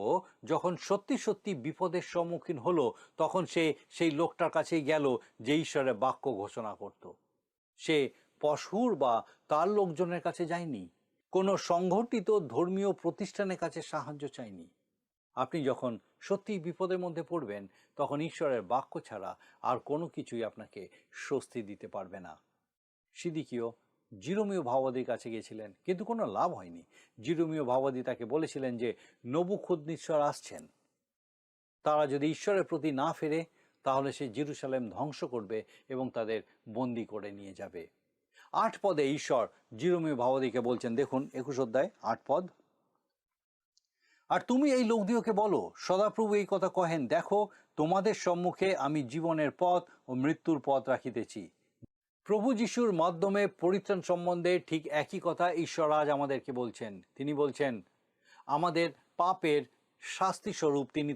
যখন সত্যি সত্যি বিপদের সম্মুখীন হলো, তখন সে সেই লোকটার কাছেই গেল যে ঈশ্বরের বাক্য ঘোষণা করত। সে পশুর বা তার লোকজনের কাছে যায়নি, কোনো সংগঠিত ধর্মীয় প্রতিষ্ঠানের কাছে সাহায্য চায়নি। আপনি যখন সত্যি বিপদের মধ্যে পড়বেন, তখন ঈশ্বরের বাক্য ছাড়া আর কোনো কিছুই আপনাকে স্বস্তি দিতে পারবে না। সিদিকীয় জিরোমীয় ভাববাদীর কাছে গিয়েছিলেন, কিন্তু কোনো লাভ হয়নি। জিরোমীয় ভাববাদী তাকে বলেছিলেন যে নবুখুদনেচ্ছর আসছেন, তারা যদি ঈশ্বরের প্রতি না ফেরে তাহলে সে জেরুসালেম ধ্বংস করবে এবং তাদের বন্দি করে নিয়ে যাবে। 8 পদে ঈশ্বর জিরোমীয় ভাববাদীকে বলছেন, দেখুন 21 অধ্যায় 8 পদ। আর তুমি এই লোকদিওকে বলো, সদাপ্রভু এই কথা কহেন, দেখো তোমাদের সম্মুখে আমি জীবনের পথ ও মৃত্যুর পথ রাখিতেছি। প্রভু যিশুর মাধ্যমে পরিত্রাণ সম্বন্ধে ঠিক একই কথা ঈশ্বর আজ আমাদেরকে বলছেন। তিনি বলছেন, আমাদের পাপের শাস্তি স্বরূপ তিনি